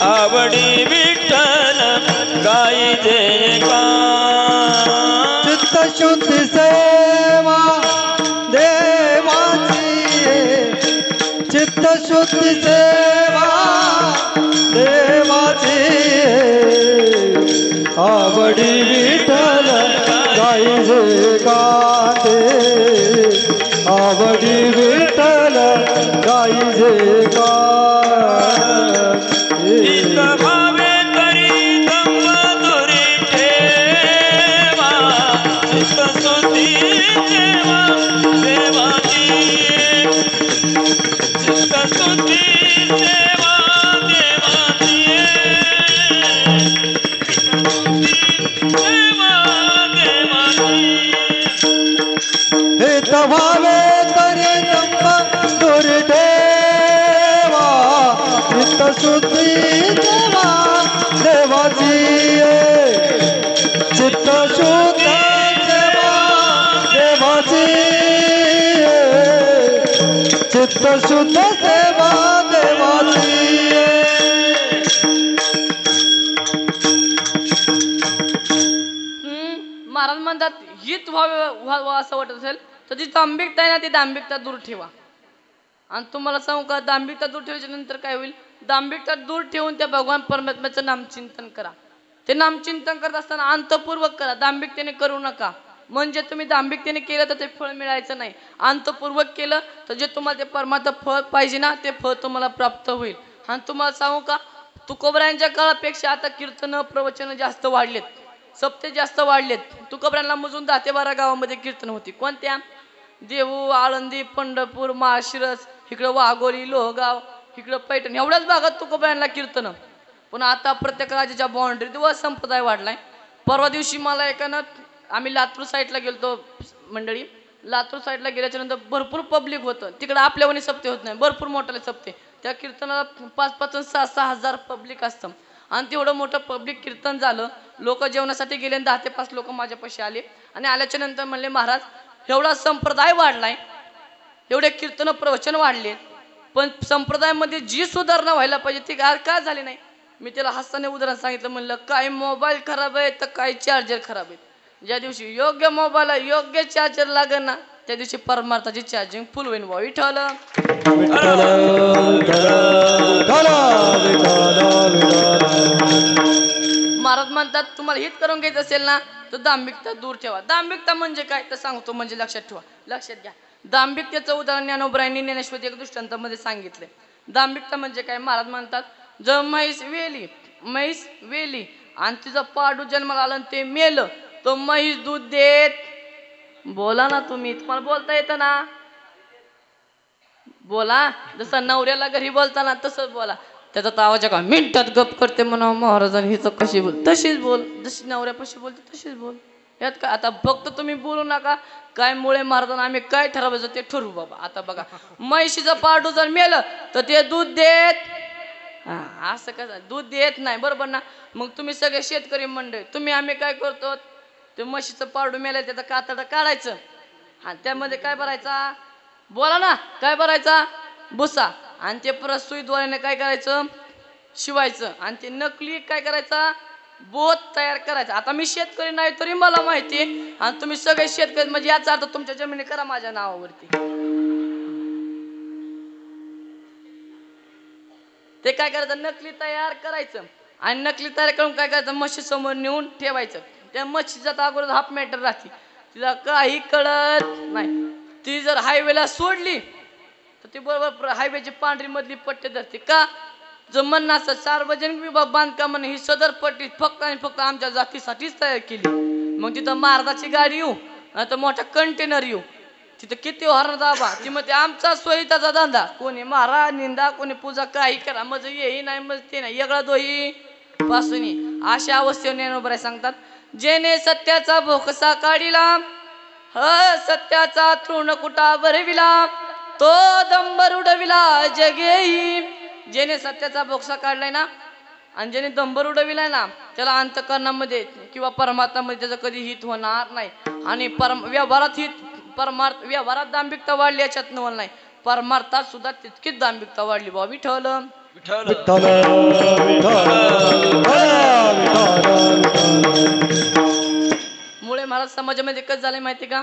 आवडी विठ्ठल गाई दे कांती, चित्त शुद्धी सेवा देवाची, चित्त शुद्धी सेवा देवाची, आवडी विठ्ठल गाई जे गाते, आवडी विठ्ठल गाई जे हित भावे तरी दंभ दोरे ठेवा, चित्त सुती सेवा देवाची, चित्त सुती सेवा देवाची, सेवा देवाची, हित भावे तरी दंभ दोरे ठेवा, हित शुद्धी सेवा देवाची, चित्त शुद्ध सेवा देवाची, चित्त शुद्ध सेवा देवाची. महाराज म्हणतात हित व्हावं असं वाटत असेल तर जी दांभिकता आहे ना ती दांभिकता दूर ठेवा. आणि तुम्हाला सांगू का, दांभिकता दूर ठेवायच्या नंतर काय होईल? दांभिकता दूर ठेवून त्या भगवान परमात्म्याचं नामचिंतन करा. ते नामचिंतन करत असताना अंतपूर्वक करा, दांभिकतेने करू नका. म्हणजे तुम्ही दांभिकतेने केलं तर ते फळ मिळायचं नाही. अंतपूर्वक केलं तर जे तुम्हाला ते परमात्मा फळ पाहिजे ना, ते फळ तुम्हाला प्राप्त होईल. आणि तुम्हाला सांगू का, तुकोबरायांच्या काळापेक्षा आता कीर्तन प्रवचन जास्त वाढलेत, सप्ते जास्त वाढलेत. तुकोबरायांना मोजून 10 ते 12 गावामध्ये कीर्तन होती. कोणत्या? देहू, आळंदी, पंढरपूर, माळशिरस, इकडं वाघोली, लोहगाव, इकडं पैठण, एवढ्याच भागात तुकोबरायांना कीर्तन. पण आता प्रत्येक राज्याच्या बाउंड्रीत व संप्रदाय वाढलाय. परवा दिवशी मला एकानं, आम्ही लातूर साईडला गेलतो मंडळी, लातूर साईडला गेल्याच्या नंतर भरपूर पब्लिक होतं. तिकडं आपल्यावानी सप्ते होत नाही, भरपूर मोठाले सप्ते. त्या कीर्तनाला 5-5 आणि 6-6 हजार पब्लिक असतं. आणि तेवढं मोठं पब्लिक कीर्तन झालं. लोक जेवणासाठी गेले, 10 ते 5 लोक माझ्यापाशी आले आणि आल्याच्या नंतर म्हणले, महाराज एवढा संप्रदाय वाढलाय, एवढे कीर्तन प्रवचन वाढले, पण संप्रदायामध्ये जी सुधारणा व्हायला पाहिजे ती काय झाली नाही. मी त्याला हसताना उदाहरण सांगितलं, म्हणलं काय मोबाईल खराब आहे तर काय चार्जर खराब आहे. ज्या दिवशी योग्य मोबाईलला योग्य चार्जर लागेल ना, त्या दिवशी परमार्थाची चार्जिंग फुल होईल. भाऊ विठ्ठल महाराज म्हणतात, तुम्हाला हित करून घ्यायचं असेल ना तर दांभिकता दूर ठेवा. दांभिकता म्हणजे काय तर सांगतो, म्हणजे लक्षात ठेवा, लक्षात घ्या. दांभिकतेचं उदाहरण ज्ञानोबरायांनी ज्ञानेश्वरी एक दृष्टांतामध्ये सांगितले. दांभिकता म्हणजे काय? महाराज म्हणतात, जर म्हैस वेली आणि तिचं पाडू जन्माला आलं ते मेलं, तो म्हैस दूध देत. बोला ना तुम्ही, तुम्हाला बोलता येतं ना, बोला. जसं नवऱ्याला घरी बोलताना तसंच बोला. त्याचा तर आवाज का मिनिटात गप करते म्हणा महाराजांनी, हिचं कशी बोल तशीच बोल, जशी नवऱ्यापाशी बोलते तशीच बोल. यात काय आता फक्त तुम्ही बोलू नका. काय मुळे महाराजांना आम्ही काय ठरवायचं ते ठरवू बाबा. आता बघा, म्हैशीचं पाडू जर मेलं तर ते दूध देत. असं कसं दूध देत नाही, बरोबर ना? मग तुम्ही सगळे शेतकरी मंडळी, तुम्ही आम्ही काय करतो, ते म्हशीचं पारडू मेलाय त्याचं कातडं काढायचं आणि त्यामध्ये काय भरायचा? बोला ना, काय भरायचा? भुसा. आणि ते परत सुईद्वाराने काय करायचं? शिवायचं. आणि ते नकली काय करायचा? बोत तयार करायचा. आता मी शेतकरी नाही तरी मला माहिती, आणि तुम्ही सगळे शेतकरी म्हणजे याचा अर्थ तुमच्या जमिनी करा माझ्या नावावरती. ते काय करायचं? नकली तयार करायचं. आणि नकली तयार करून काय करायचं? म्हशी समोर नेऊन ठेवायचं. त्या म्हशीचा अगोदर हाफ मॅटर राहते, तिला काही कळत नाही. ती जर हायवेला सोडली तर ती बरोबर हायवेची पांढरी मधली पट्टी धरते. का? जर म्हणणं असं सार्वजनिक विभाग बांधकामाने ही सदर पट्टी फक्त आणि फक्त आमच्या जातीसाठीच तयार केली. मग तिथं महाराजाची गाडी येऊ नाही तर मोठा कंटेनर येऊ, तिथं किती हॉर्न दाबा, ती म्हणते आमचा सोयीताचा धंदा. कोणी मारा निंदा, कोणी पूजा काही करा, मग येही नाही मग ते नाही, वेगळा दोही पासून. अशा अवस्थेवर ज्ञानोबराय सांगतात, जेने सत्याचा भोकसा काढिला, सत्याचा तृणकुटा भरविला, तो दंबर उडविला जगेही. जेने सत्याचा भोकसा काढलाय ना आणि ज्याने दंबर उडविलाय ना, त्याला अंतकरणामध्ये किंवा परमात्म्यामध्ये त्याचं कधी हित होणार नाही. आणि व्यवहारात हित, परमार्थ व्यवहारात दांभिकता वाढली याच्यात नवल नाही, परमार्थात सुद्धा तितकीच दांभिकता वाढली. बाबा विठ्ठल मुळे महाराज समाजामध्ये कसं झालंय माहिती का?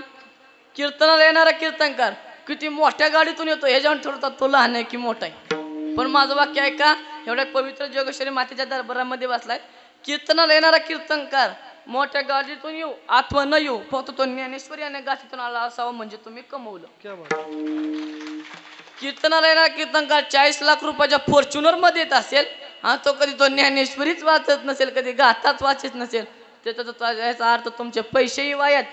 कीर्तनाला येणारा कीर्तनकार किती मोठ्या गाडीतून येतो ह्याच्यावर ठरवतात तो लहान आहे की मोठा आहे. पण माझं वाक्य आहे का, एवढ्या पवित्र जोगेश्वरी मातेच्या दरबारामध्ये बसलाय, कीर्तनाला येणारा कीर्तनकार मोठ्या गाडीतून येऊ अथवा न येऊ, फक्त तो ज्ञानेश्वरी आणि गाठीतून आला असावा म्हणजे तुम्ही कमवलं. कीर्तनाला येणारा कीर्तनकार 40 लाख रुपयाच्या फॉर्च्युनर मध्ये येत असेल आणि तो कधी तो ज्ञानेश्वरीच वाचत नसेल, कधी गाथाच वाचत नसेल, त्याचा याचा अर्थ तुमचे पैसेही वायात,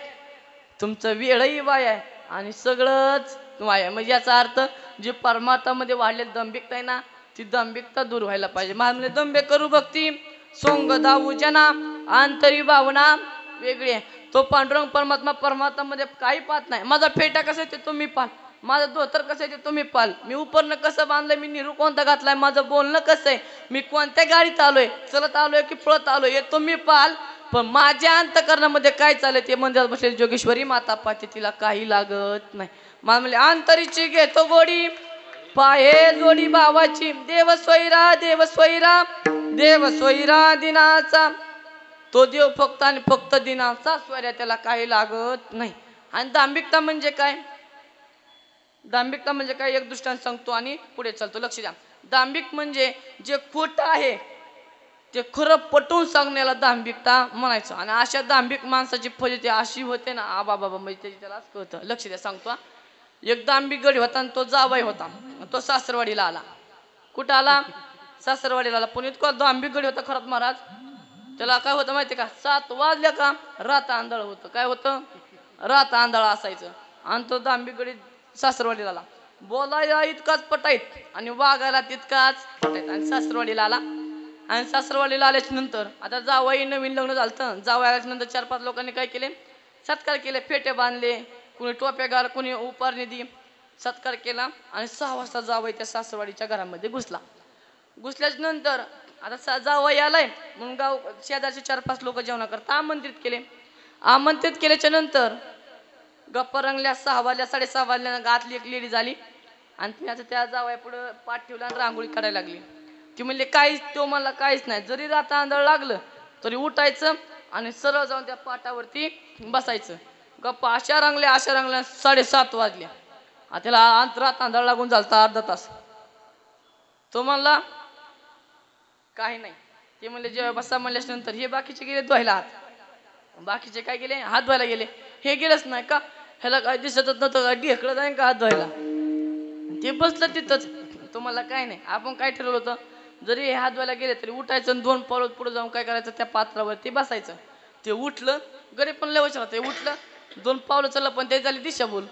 तुमचं वेळही वाया आहे आणि सगळंच वाया. म्हणजे याचा अर्थ जे परमार्थामध्ये वाढलेली दंभिकता आहे ना, ती दंभिकता दूर व्हायला पाहिजे. म्हणजे दंभे करू भक्ती सोंग दाऊ जना, आंतरी भावना वेगळी आहे. तो पांडुरंग परमात्मा परमात्म्यामध्ये काही पाहत नाही. माझा फेटा कसा आहे ते तुम्ही पाल, माझं धोतर कसं आहे ते तुम्ही पाल, मी उपरनं कसं बांधलंय, मी निरू कोणता घातलाय, माझं बोलणं कसं आहे, मी कोणत्या गाडीत आलोय, चलत आलोय की पळत आलोय, हे तुम्ही पाल. पण माझ्या अंतकरणामध्ये काय चालय ते मंदिरात बसलेली जोगेश्वरी माता पाहते, तिला काही लागत नाही. मला म्हणले अंतरीची घेतो गोडी, पाहे जोडी भावाची, देव सोयरा देव सोयरा देव सोयरा दिनाचा, तो देव फक्त आणि फक्त दिनाचा सोयरा, त्याला काही लागत नाही. आणि दांभिकता म्हणजे काय? दांभिकता म्हणजे काय एक दृष्टांत सांगतो आणि पुढे चालतो. लक्ष द्या. दांभिक म्हणजे जे खोटं आहे ते खरं पटवून सांगण्याला दांभिकता म्हणायचं. आणि अशा दांभिक माणसाची फजिती अशी होते ना आबा बाबा म्हणजे त्याची त्यालाच कळतं. लक्ष द्या सांगतो. एक दांभिक गडी होता आणि तो जावाई होता. तो सासरवाडीला आला. कुठं आला? सासरवाडीला आला. पण इतका दांभिक गडी होता खरंच महाराज. त्याला काय होतं माहिती का? 7 वाजल्या का रात आंधळ होतं. काय होतं? रात आंधळ असायचं. आणि तो दांभिक गडी सासरवाडीला आला. बोलायला इतकाच पटाईत आणि वागायला तितकाच पटाईत. आणि सासरवाडीला आला. आणि सासरवाडीला आल्याच्या नंतर आता जावई नवीन लग्न झालं. जावई आल्याच्या नंतर 4-5 लोकांनी काय केले? सत्कार केले. फेटे बांधले. कुणी टोप्या घाल, कुणी उपारणी दी. सत्कार केला. आणि 6 वाजता जावई त्या सासरवाडीच्या घरामध्ये घुसला. घुसल्याच्या नंतर आता जावई आलाय म्हणून गाव शेजारचे 4-5 लोक जेवणाकरता आमंत्रित केले. आमंत्रित केल्याच्या नंतर गप्पा रंगल्या. 6 वाजल्या 6:30 वाजल्या गातली एक लेडी झाली. आणि ती आता त्या जावया पुढं पाठ ठेवला आणि रांगोळी काढायला लागली. ती म्हणले काहीच, तो मला काहीच नाही. जरी रात आंधळ लागलं तरी उठायचं आणि सरळ जाऊन त्या पाटावरती बसायचं. गप्पा अशा रंगल्या 7:30 वाजल्या. त्याला रात आंधळ लागून झालता अर्धा तास. तो म्हणला काही नाही. ते म्हणले जेव्हा बसा म्हणल्याच्या नंतर हे बाकीचे गेले धुवायला हात. बाकीचे काय गेले? हात धुवायला गेले. हे गेलंच नाही का? ह्याला काय दिसतच नव्हतं का? ढेकळं जाईन का हात धुवायला? ते बसलं तिथंच. तुम्हाला काय नाही. आपण काय ठरवलं होतं? जरी हे हात धुवायला गेले तरी उठायचं आणि 2 पावलं पुढे जाऊन काय करायचं? त्या पात्रावरती बसायचं. ते उठलं. गरीब पण लय वचन. ते उठलं 2 पावलं चाललं पण ते झाली दिशाभूल.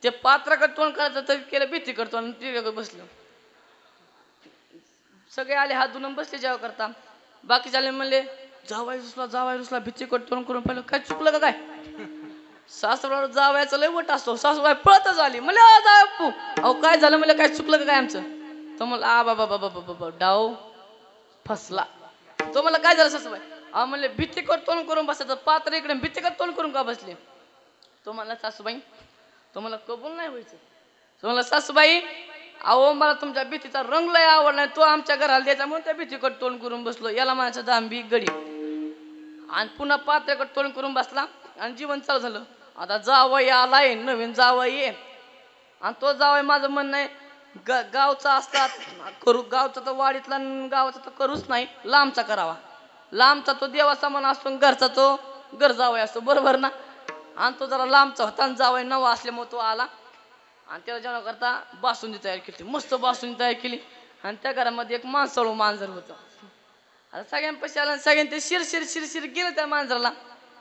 ते पात्राकडे तोंड करायचं तरी केलं भीती करतो आणि ती बसलं. सगळे आले हात धुवून बसले जेव्हा करता. बाकीचे आले म्हणले जावाई रुसला भीती तोंड करून पाहिलं. काय चुकलं का काय? सासरवाड जावयाचं लय वट असतो. सासूबाई पळतच आली. म्हणले जावई अहो काय झालं? म्हणलं काय चुकलं का काय आमचं? तो म्हणला बाबा डाव फसला. तो म्हणला काय झालं सासूबाई? म्हणले भीतीकड तोंड करून बसायचं. पात्र इकडे भीतीकड तोंड करून का बसले? तो म्हणला सासूबाई तो मला कबूल नाही व्हायचं. तो म्हणला सासूबाई अहो मला तुमच्या भीतीचा रंग लय आवडला. तो आमच्या घराला द्यायचा म्हणून त्या भीतीकड तोंड करून बसलो. याला म्हणायचं दांभिक गडी. आणि पुन्हा पात्राकडे तोंड करून बसला आणि जीवन चालू झालं. आता जावई आलाय, नवीन जावई आहे. आणि तो जावई माझं म्हणणं आहे गावचा असतात करू. गावचा तर वाडीतला गावाचा तर करूच नाही. लांबचा करावा. लांबचा तो देवाचा मन असतो. घरचा तो घर जावई असतो. बरोबर ना? आणि तो जरा लांबचा होता आणि जावई नवा असल्यामुळे तो आला. आणि त्याला जेवणाकरता बासुंदी तयार केली. मस्त बासुंदी तयार केली. आणि त्या घरामध्ये एक माणसाळू मांजर होतं. आता सगळ्यांपाशी आला. सगळ्यांनी ते शिरशिर गेलं त्या मांजराला.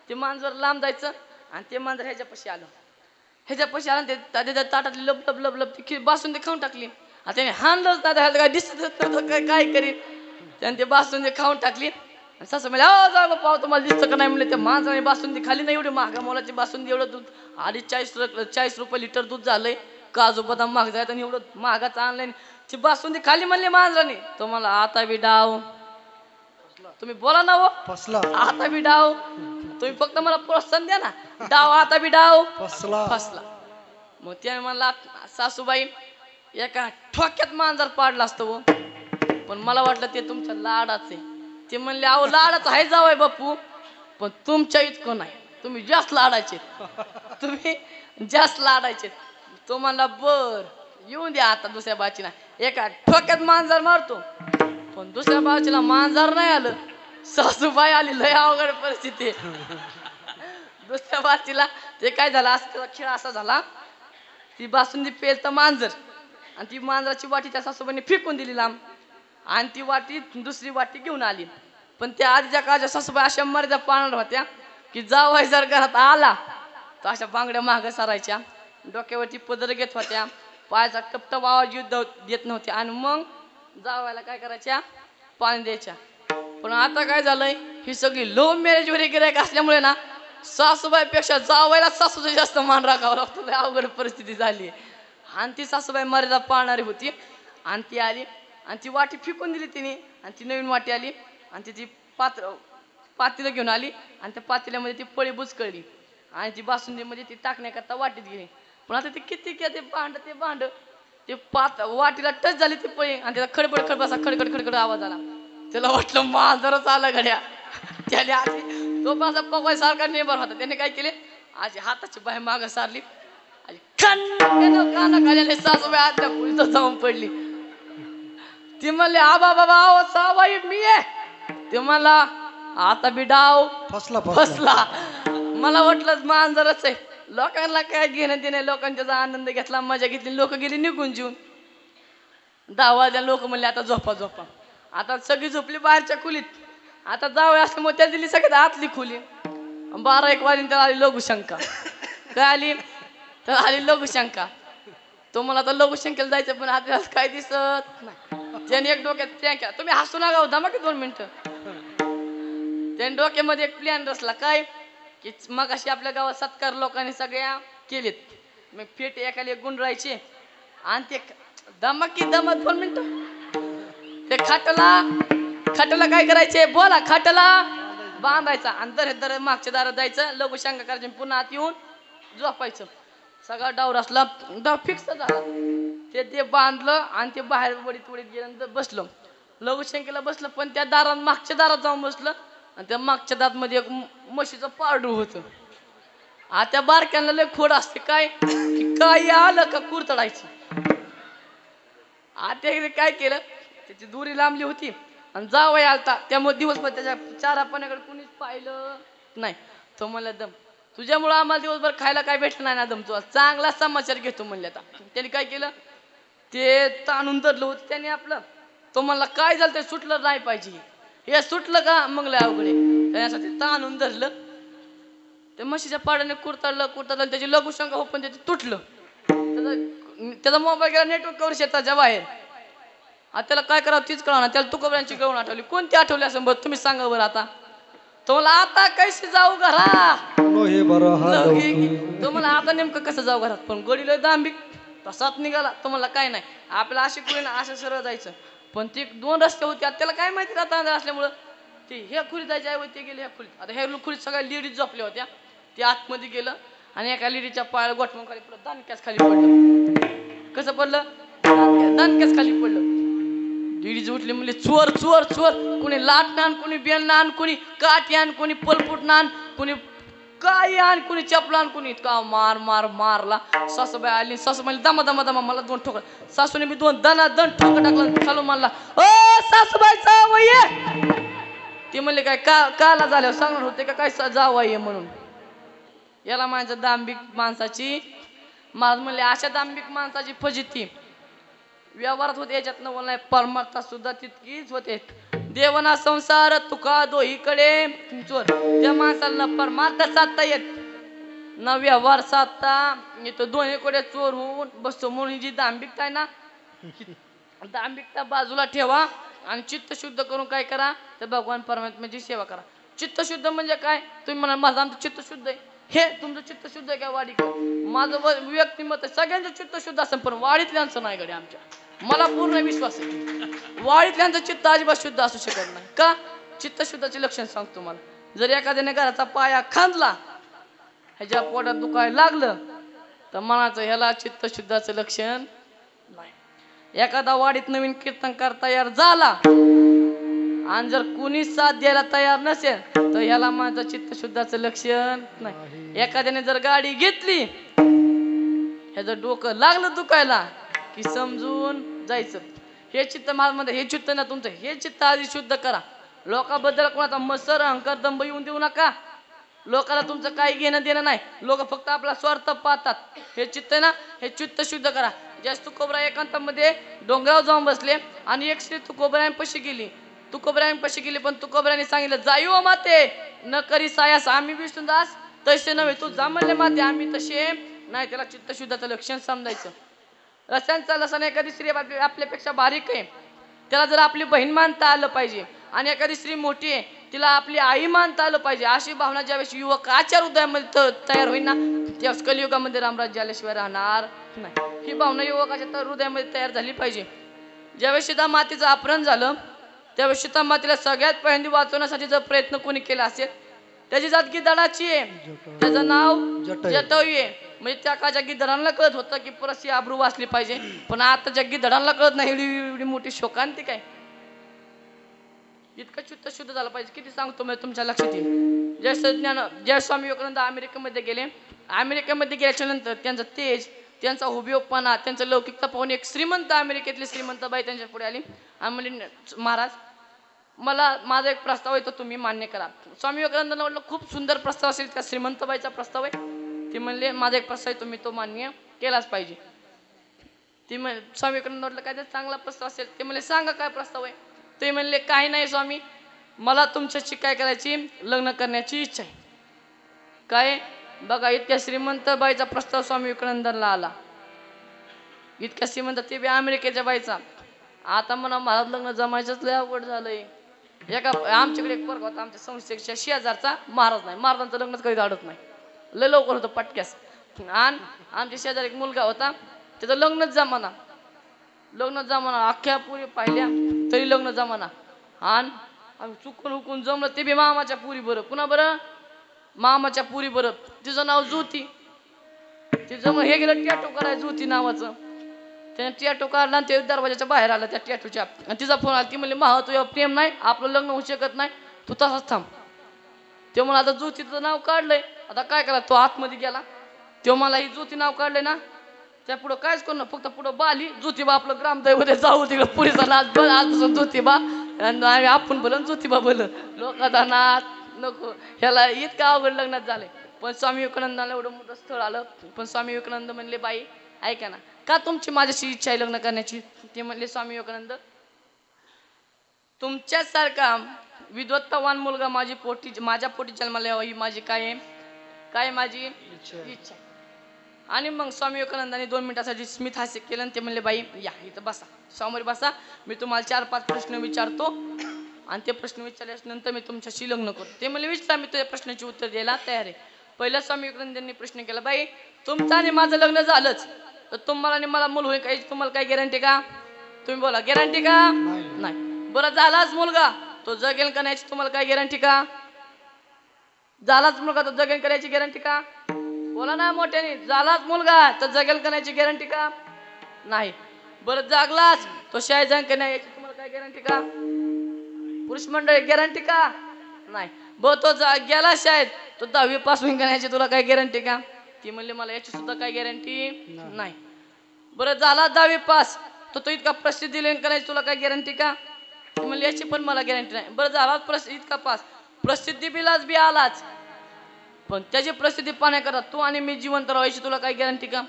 ते मांजर लांब जायचं आणि ते मांजर ह्याच्यापाशी आलं. ह्याच्यापाशी आलं ते त्याच्या ताटातली लब ती बासुंदी खाऊन टाकली. आता त्याने हाणलंच नाही. काय दिसत काय करीन. त्याने ते बासुंदी खाऊन टाकली. सासू म्हणजे जा बाप्पा तुम्हाला दिसतं का नाही म्हणले. त्या मांजराने बासुंदी खाली नाही. एवढी महागा मोलाची बासुंदी. एवढं दूध 40 रुपये लिटर दूध झालंय. काजू बदाम महाग जायत आणि एवढं महागाचं आणलंय. ती बासुंदी खाली म्हणले मांजराने. तो मला आता बी डाव. तुम्ही बोला ना हो. फसला. आता बी डाव. तुम्ही फक्त मला प्रोत्साहन द्या ना. डाव आता बी डाव फसला. मग त्याने म्हणला सासूबाई एका ठोक्यात मांजर पाडला असतं हो. पण मला वाटलं ते तुमच्या लाडाचे. ते म्हणले अहो लाडाचं आहे जावई बापू पण तुमच्या इतकं नाही. तुम्ही जास्त लाडायचे. तुम्ही जास्त लाडायचे. तो म्हणला बर येऊन द्या आता दुसऱ्या बाचीला. एका ठोक्यात मांजर मारतो पण दुसऱ्या बाचीला मांजर नाही आलं. सासूबाई आली. लय अवघड परिस्थिती. दुसऱ्या बाचीला ते काय झालं असं खेळ असा झाला. ती बासुंदी पेल तर मांजर आणि ती मांजराची वाटी त्या सासूबाईने फेकून दिली लांब. आणि ती वाटी दुसरी वाटी घेऊन आली. पण त्या आधीच्या काळच्या सासूबाई अशा मर्यादा पाळणार होत्या की जावई जर घरात आला तर अशा बांगड्या मागं सारायच्या. डोक्यावरती पदर घेत होत्या. पायाचा टपटप आवाज देत नव्हते. आणि मग जावायला काय करायच्या? पाणी द्यायच्या. पण आता काय झालंय ही सगळी लव्ह मॅरेज वगैरे गिरायक असल्यामुळे ना सासूबाईपेक्षा जावायला सासूचा जास्त मान राखावा लागतो. अवघड परिस्थिती झाली. आणि ती सासूबाई मर्यादा पाळणारी होती. आणि ती आली आणि ती वाटी फेकून दिली तिने. आणि ती नवीन वाटी आली आणि ती पातेलं घेऊन आली. आणि त्या पातेल्यामध्ये ती पळी बुचकळली आणि ती बासुंदीमध्ये ती टाकण्याकरता वाटीत गेली. पण आता ते किती ते भांड ते वाटीला टच झाली ती पळी आणि त्याला खडबड असा खडखड आवाज आला. त्याला वाटलं मांजरच आलं घड्या. त्याने आधी तो माझा पकवाय सारखा नेबर होता. त्याने काय केले आजी हाताची बाहेर मागं सारली. खन कानाखाली सासूबाई आतल्या खोलीत जाऊन पडली. ती म्हणली आबा बाबा आहो सावाई मी आहे. ते मला आता बी डाव फसला फसला. मला वाटलं मांजरच आहे. लोकांना काय घेणं देणं, लोकांचा आनंद घेतला, मजा घेतली, लोक गेली निघून जीवन. 10 वाजल्या लोक म्हणले आता झोपा झोपा. आता सगळी झोपली बाहेरच्या खोलीत. आता जावं असल्यामुळे त्या दिली सगळ्यात आतली खोली. 12-1 वाजून त्याला आली लघुशंका. काय आली? तर आली लघुशंका. तो मला आता लघुशंकेला जायचं पण आपल्याला काय दिसत नाही. त्याने एक डोक्यात प्लॅन केला. तुम्ही हसू नका हो, दमा की 2 मिनिटं. त्याने डोक्यामध्ये एक प्लॅन रचला. काय की मग अशी आपल्या गावात सत्कार लोकांनी सगळ्या केलेत. मग फेट एकाला एक गुंडरायचे आणि ते दमा की दमा 2 मिनिटं. ते खाटाला काय करायचे बोला, खाटाला बांधायचा आणि दर मागच्या दारात जायचं, लघुशंका करायची, पुन्हा आत येऊन झोपायचं. सगळा डाव रचला, डाव फिक्स झाला. ते बांधलं आणि ते बाहेर वडीत गेल्यानंतर बसलं, लघुशंकेला बसलं. पण त्या दारात मागच्या दारात जाऊन बसलं आणि त्या मागच्या दारात मध्ये एक म्हशीचं पारडू होतं. त्या बारक्यांना लय खोड असते काय की काय आलं का कुरतडायचं. आता काय केलं, त्याची दोरी लांबली होती आणि जावई आलता. त्यामुळे दिवसभर त्याच्या चारापाण्याकडे कुणीच पाहिलं नाही. तो म्हणला दम तुझ्यामुळं आम्हाला दिवसभर खायला काय भेटलं नाही ना, दम तू चांगला समाचार घेतो म्हणले. आता त्याने काय केलं, ते ताणून धरलं होतं त्याने आपलं. तो म्हणला काय झालं, ते सुटलं नाही पाहिजे. हे सुटलं का मग लय अवघडे. त्याच्यासाठी ताणून धरलं. ते म्हशीच्या पाड्याने कुरतडलं त्याची लघुशंका हो पण त्याचं तुटलं. त्याचा मोबाईल गेला नेटवर्क कवर शेताच्या बाहेर. आता त्याला काय करावं तीच कळणार. त्याला तुकोबऱ्यांची गवण आठवली. कोणती आठवली असं बरं तुम्ही सांगा बरं. आता तो मला आता कैसे जाऊ घरा हे बरं हा तो मला आता नेमकं कसं जाऊ घरात. पण गडी लय दांभिक तसाच निघाला. तो मला काय नाही आपल्याला अशी कुणी असं सरळ जायचं. पण ते 2 रस्ते होते. आता त्याला काय माहिती राहता अंधार असल्यामुळं ते ह्या खोलीत जायचे ऐवजी ते गेले ह्या खोलीत. आता ह्या खोलीत सगळ्या लेडीज झोपल्या होत्या. ते आतमध्ये गेलं आणि एका लेडीच्या पायाला गोठवून खाली पडलं, दानक्यास खाली पडलं. कसं पडलं, दानक्यास खाली पडलं. लेडीज उठली म्हणले चोर चोर चोर. कोणी लाट आण, कोणी बेन आण, कोणी काठी आण, कोणी पलपुट आण, कोणी काय आण, कोणी चपला आण, कोणी इतका मार मार मारला. सासूबाई आली. सासूबाई दमा दमा दमा मला 2 ठोकर. सासूने मी 2 दण ठोकर टाकलं. खालून मारला ओ सासूबाईचा वय. ते म्हणले काय काला झाल्यावर सांगणार होते का काय जावाय म्हणून. याला माझं दांभिक माणसाची महाराज म्हणले अशा दांभिक माणसाची फजिती व्यवहारात होते. याच्यात नाही परमार्थात सुद्धा तितकीच होते. देवना संसार तुका दोहीकडे चोर. त्या माणसाला न परमार्थ साधता येत न व्यवहार साधता येतो. दोन्हीकडे चोर होऊन बसतो. म्हणून जी दांभिकता आहे ना, दांभिकता बाजूला ठेवा आणि चित्त शुद्ध करून काय करा तर भगवान परमात्म्याची सेवा करा. चित्त शुद्ध म्हणजे काय, तुम्ही म्हणा माझं आमचं चित्त शुद्ध आहे. हे तुमचं चित्त शुद्ध आहे का वाडी? माझं व्यक्तिमत आहे सगळ्यांचं चित्त शुद्ध असेल पण वाडीतल्यांचं नाही गडे. आमच्या मला पूर्ण विश्वास आहे वाडीतल्यांचं चित्त अजिबात शुद्ध असू शकत नाही. का? चित्तशुद्धाचे लक्षण सांगतो तुम्हाला. जर एखाद्याने घराचा पाया खांदला, ह्याच्या पोटात दुखायला लागलं तर मनाचं ह्याला चित्तशुद्धाचं लक्षण नाही. एखादा वाडीत नवीन कीर्तनकार तयार झाला आणि जर कुणी साथ द्यायला तयार नसेल तर ह्याला माझं चित्तशुद्धाचं लक्षण नाही. एखाद्याने जर गाडी घेतली, ह्याचं डोकं लागलं दुखायला की समजून जायचं हे चित्त माझ्यामध्ये, हे चित्त ना तुमचं, हे चित्त आधी शुद्ध करा. लोकांबद्दल कोणाचा मत्सर अहंकार दंभ येऊन देऊ नका. लोकांना तुमचं काही घेणं देणं नाही. लोक फक्त आपला स्वार्थ पाहतात. हे चित्त ना, हे चित्त शुद्ध करा. ज्यास तुकोबरा एकांतामध्ये डोंगरावर जाऊन बसले आणि एक स्त्री तुकोबरायांपाशी गेली. तुकोबरायांपाशी गेली पण तुकोबरायांनी सांगितलं जाईव माते न करी सायास आम्ही विष्णू दास तसे नव्हे. तू जा म्हणले माते आम्ही तसे नाही. त्याला चित्तशुद्धाचं लक्षण समजायचं. रस्त्यांचा लसण एखादी स्त्री आपल्यापेक्षा बारीक आहे, त्याला जर आपली बहीण मानता आलं पाहिजे. आणि एखादी स्त्री मोठी आहे, तिला आपली आई मानता आलं पाहिजे. अशी भावना ज्यावेळेस युवक आचार हृदयामध्ये तयार होईल ना, त्यावेळेस कलियुगामध्ये रामराज्य आल्याशिवाय राहणार नाही. ही भावना युवकाच्या हृदयामध्ये तयार झाली पाहिजे. ज्यावेळेस सीता मातेचं अपहरण झालं त्यावेळेस सीता मातेला सगळ्यात पहिल्यांदा वाचवण्यासाठी जर प्रयत्न कोणी केला असेल, त्याची जात गिधाडाची आहे, त्याचं नाव जटवी आहे. म्हणजे त्या काळच्या गिधाडांना कळत होतं की परत आबरू वाचली पाहिजे. पण आता गिधाडांना कळत नाही एवढी मोठी शोकांतिक आहे. इतकं चित्त शुद्ध झालं पाहिजे. किती सांगतो मी तुमच्या लक्षात येईल. जय स्वामी विवेकानंद अमेरिकेमध्ये गेले. अमेरिकेमध्ये गेल्याच्या नंतर त्यांचं तेज त्यांचा हुबेहूबपणा त्यांचं लौकिकता पाहून एक श्रीमंत अमेरिकेतली श्रीमंत बाई त्यांच्या पुढे आली आणि म्हणली महाराज मला माझा एक प्रस्ताव आहे तो तुम्ही मान्य करा. स्वामी विवेकानंदांना म्हटलं खूप सुंदर प्रस्ताव असेल त्या श्रीमंत बाईचा प्रस्ताव आहे. ते म्हणले माझा एक प्रस्ताव आहे तुम्ही तो मान्य केलाच पाहिजे. ती स्वामी विवेकानंद म्हटलं काय चांगला प्रस्ताव असेल. ते म्हणले सांगा काय प्रस्ताव आहे. ते म्हणले काही नाही स्वामी मला तुमच्याशी काय करायची लग्न करण्याची इच्छा आहे. काय बघा इतक्या श्रीमंत बाईचा प्रस्ताव स्वामी विवेकानंदांना आला. इतक्या श्रीमंत ते बी अमेरिकेच्या बाईचा. आता म्हणा महाराज लग्न जमायचंच लय अवघड झालंय. एका आमच्याकडे एक वर्ग होता आमच्या संस्थेच्या 6000चा महाराज नाही महाराजांचं लग्नच कधी काढत नाही लय लवकर होतं पटक्यास. आणि आमच्या शेजारी एक मुलगा होता त्याचं लग्नच जमाना अख्ख्या पुरी पाहिल्या तरी लग्न जमाना. आणि आम्ही चुकून हुकून जमलं ते बी मामाच्या पुरी बरं. पुन्हा बरं मामाच्या पुरी बरं. तिचं नाव ज्योती. तिचं मग हे गेलं टॅटू करायचं ज्योती नावाचं. त्याने टॅटू काढला आणि ते दरवाजाच्या बाहेर आला त्या टॅटूच्या. आणि तिचा फोन आला. ती म्हणली महा तुझ्या प्रेम नाही आपलं लग्न होऊ शकत नाही तू तसाच थांब. ते म्हणा आता ज्योतीचं नाव काढलंय आता काय करा. तो आतमध्ये गेला. तो मला ही ज्योती नाव काढलंय ना त्या पुढं कायच करू फक्त पुढं बाली ज्योतिबा आपलं ग्रामदैवत जाऊ तिकडं पुरीचा नाच आजपासून ज्योतिबा आणि आपण बोलन ज्योतिबा बोल लोकांचा नाच नको. ह्याला इतकं अवघड लग्नात झालंय. पण स्वामी विवेकानंदाला एवढं मोठं स्थळ आलं. पण स्वामी विवेकानंद म्हणले बाई ऐका ना का तुमची माझ्याशी इच्छा आहे लग्न करण्याची. ते म्हणले स्वामी विवेकानंद तुमच्यासारखा विद्वत्तावान मुलगा माझ्या पोटी जन्माला यावा ही माझी काय माझी इच्छा. आणि मग स्वामी विवेकानंदांनी 2 मिनिटासाठी स्मित हास्य केलं आणि ते म्हणले बाई या इथं बसा समोर बसा मी तुम्हाला 4-5 प्रश्न विचारतो आणि ते प्रश्न विचारल्यानंतर मी तुमच्याशी लग्न करतो. ते म्हणले विचारा मी तुझ्या प्रश्नाची उत्तर द्यायला तयार आहे. पहिला स्वामी विवेकानंदांनी प्रश्न केला बाई तुमचं आणि माझं लग्न झालंच तर तुम्हाला आणि मला मूल होईल काही तुम्हाला काय गॅरंटी का. तुम्ही बोला गॅरंटी का नाही. बरं झालाच मुलगा तो जगेल का नाही तुम्हाला काय गॅरंटी का. झालाच मुलगा तो जगेल करायची गॅरंटी का. बोला ना मोठ्याने झालाच मुलगा तर जगेल करण्याची गॅरंटी का नाही. बरं जागलाच तो शाळेत जाईन का नाही याची तुम्हाला काय गॅरंटी का. पुरुष मंडळी गॅरंटी का नाही. बरं तो गेला शाळेत तो 10वी पास होईन का याची तुला काय गॅरंटी का. ती म्हणली मला याची सुद्धा काय गॅरंटी नाही. बरं झाला 10वी पास तो इतका प्रसिद्धी लेन करायची तुला काय गॅरंटी का. ती म्हणली याची पण मला गॅरंटी नाही. बरं झाला इतका पास प्रसिद्धी बिलाच बी आलाच पण त्याची प्रसिद्धी पाहण्याकरता तू आणि मी जिवंत राहायची तुला काय गॅरंटी का.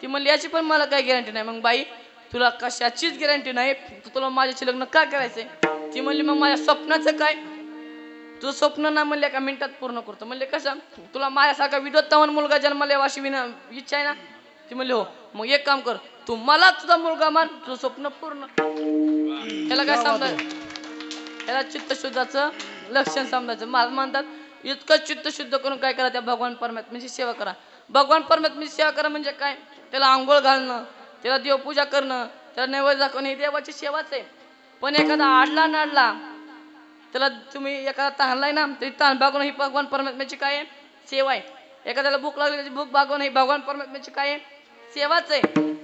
ती म्हणली याची पण मला काय गॅरंटी नाही. मग बाई तुला कशाचीच गॅरंटी नाही तर तुला माझ्याशी लग्न का करायचंय. ती म्हणली मग माझ्या स्वप्नाचं काय. तुझं स्वप्न ना म्हणले एका मिनिटात पूर्ण करतो. म्हणले कसं तुला माझ्यासारखा विद्वत्तावान मुलगा जन्माला यावा अशी इच्छा आहे ना. ती म्हणली हो मग एक काम कर तू मला तुझा मुलगा मान तुझं स्वप्न पूर्ण. ह्याला काय समजायचं ह्याला चित्तशुद्धाचं लक्षण समजायचं. महाराज म्हणतात इतकं चित्त शुद्ध करून काय करा त्या भगवान परमात्म्याची सेवा करा. भगवान परमात्म्याची सेवा करा म्हणजे काय त्याला आंघोळ घालणं त्याला देवपूजा करणं त्याला नैवेद्य दाखवणं ही देवाची सेवाच आहे. पण एखादा आडला नाडला त्याला तुम्ही एखादा तहानलाय ना तरी तहान भागवणं ही भगवान परमात्म्याची काय आहे सेवा आहे. एखाद्याला भूक लागली त्याची भूक भागवणं ही भगवान परमात्म्याची काय आहे सेवाच आहे.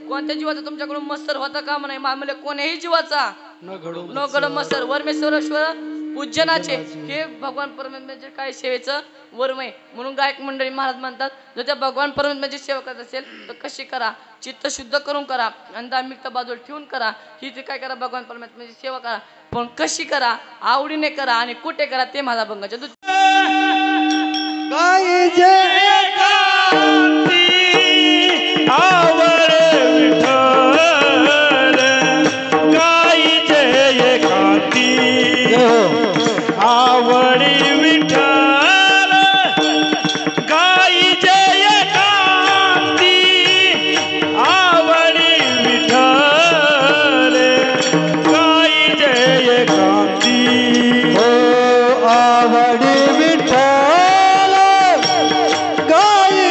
कोणत्या जीवाचा तुमच्याकडून मत्सर होता का नाही म्हणजे कोण्याही जीवाचा न घड मत्सर वर्मेश्वरेश्वर पूजनाचे हे भगवान परमात्म्याचे काय सेवेचं वर्म आहे. म्हणून गायक मंडळी महाराज म्हणतात जर त्या भगवान परमात्म्याची सेवा करत असेल तर कशी करा चित्त शुद्ध करून करा आणि धार्मिकता बाजूला ठेवून करा. ही ते काय करा भगवान परमात्म्याची सेवा करा पण कशी करा आवडीने करा आणि कुठे करा ते माझा भंगाच्या गाई जय आवड विठ्ठल गाई जय कांती आवडी विठ्ठल गाई जय कांती आवडी विठ्ठल गाई जय कांती हो आवडी विठ्ठल गाई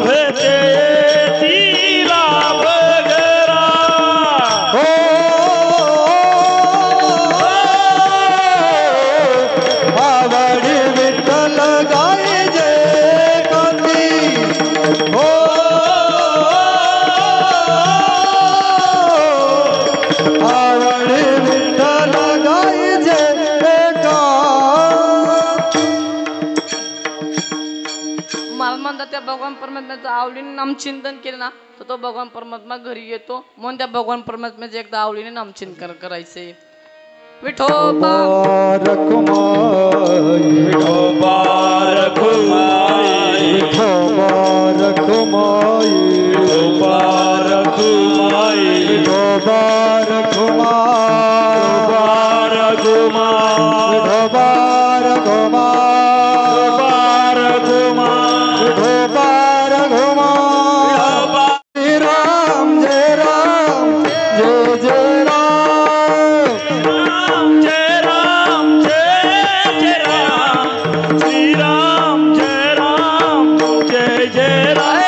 लाभते तिला बगरा हो आवडी विठ्ठल गाई जय कांती हो आवडी विठ्ठल गाई जय कांती मला म्हणतात त्या भगवान परमात्म्याचं आवडीने नामचिंतन केलं ना तर तो भगवान परमात्मा घरी येतो म्हणून त्या भगवान परमात्म्याचं एकदा आवडीने नामचिंतन करायचे विठोबा रखुमाई विठोबा रखुमाई विठोबा रखुमाई विठोबा रखुमाई विठोबा रखुमाई विठोबा रखुमाई विठोबा रखुमाई श्री राम जय राम जय जय राम जय राम जय राम श्री राम जय राम जय जय राम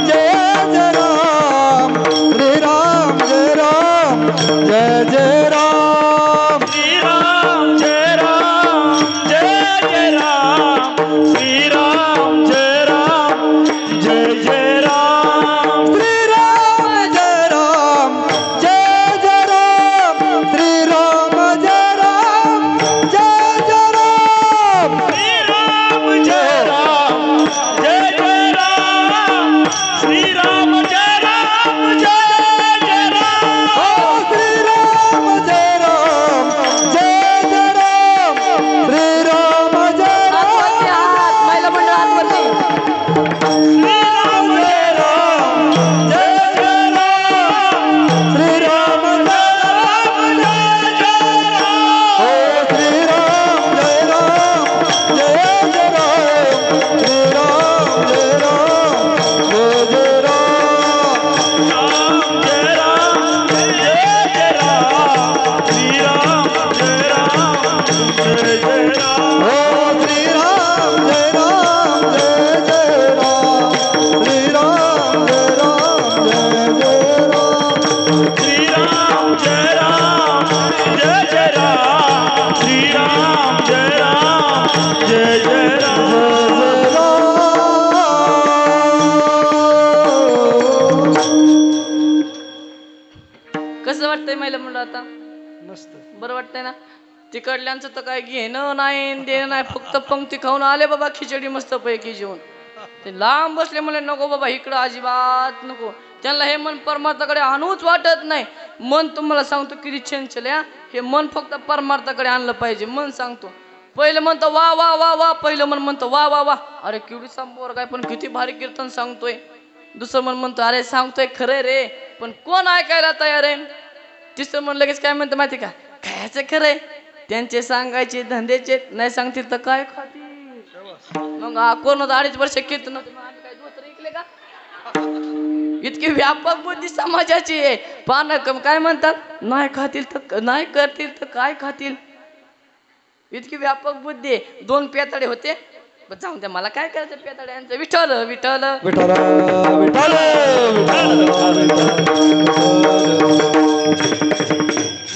जय जय राम श्री राम जय राम जय जय राम श्री राम जय राम जय जय राम श्री राम जय राम जय जय राम श्री राम जय राम जय जय राम श्री राम जय राम जय जय राम श्री राम जय राम जय जय राम ओ श्री राम जय राम जय जय राम श्री राम जय आतवरती हात महिला मंडळ आतवरती श्री राम जय राम जय जय राम श्री राम जय राम जय जय राम ओ श्री राम जय राम जय जय राम श्री राम जय राम जय जय राम राम जय राम जय जय राम श्री राम जय राम जय जय राम ओ श्री राम जय राम जय जय राम श्री राम जय राम जय जय राम श्री राम जय राम जय जय राम श्री राम जय राम जय जय राम कसं वाटतंय महिला मंडळ आता मस्त बरं वाटतंय ना तिकडल्यांचं तर काय घेणं नाही देणं नाही फक्त पंक्ती खाऊन आले बाबा खिचडी मस्त पैकी जेवण ते लांब बसले म्हणले नको बाबा इकडं अजिबात नको त्यांना हे मन परमार्थाकडे आणूच वाटत नाही मन तुम्हाला सांगतो किती चंचल आहे हा. हे मन फक्त परमार्थाकडे आणलं पाहिजे मन सांगतो पहिलं म्हणतं वा वा वा वा पहिलं मन म्हणतं वा वा वा अरे केवढी सांबोर काय पण किती भारी कीर्तन सांगतोय दुसरं मन म्हणतो अरे सांगतोय खरं रे पण कोण ऐकायला तयार आहे तिसरं मन लगेच काय म्हणतं माहिती का खायचं खरंय त्यांचे सांगायचे धंद्याचे नाही सांगतील तर काय खातील मग कोण होतं 2.5 वर्ष कीर्तन होतं, मग आम्ही काय धोतर ऐकले का इतकी व्यापक बुद्धी समाजाची आहे पान काय म्हणतात नाही खातील तर नाही करतील तर काय खातील इतकी व्यापक बुद्धी आहे 2 पेताडे होते पण जाऊन द्या मला काय करायचं पेताड्यांचं विठ्ठल विठ्ठल विठ्ठल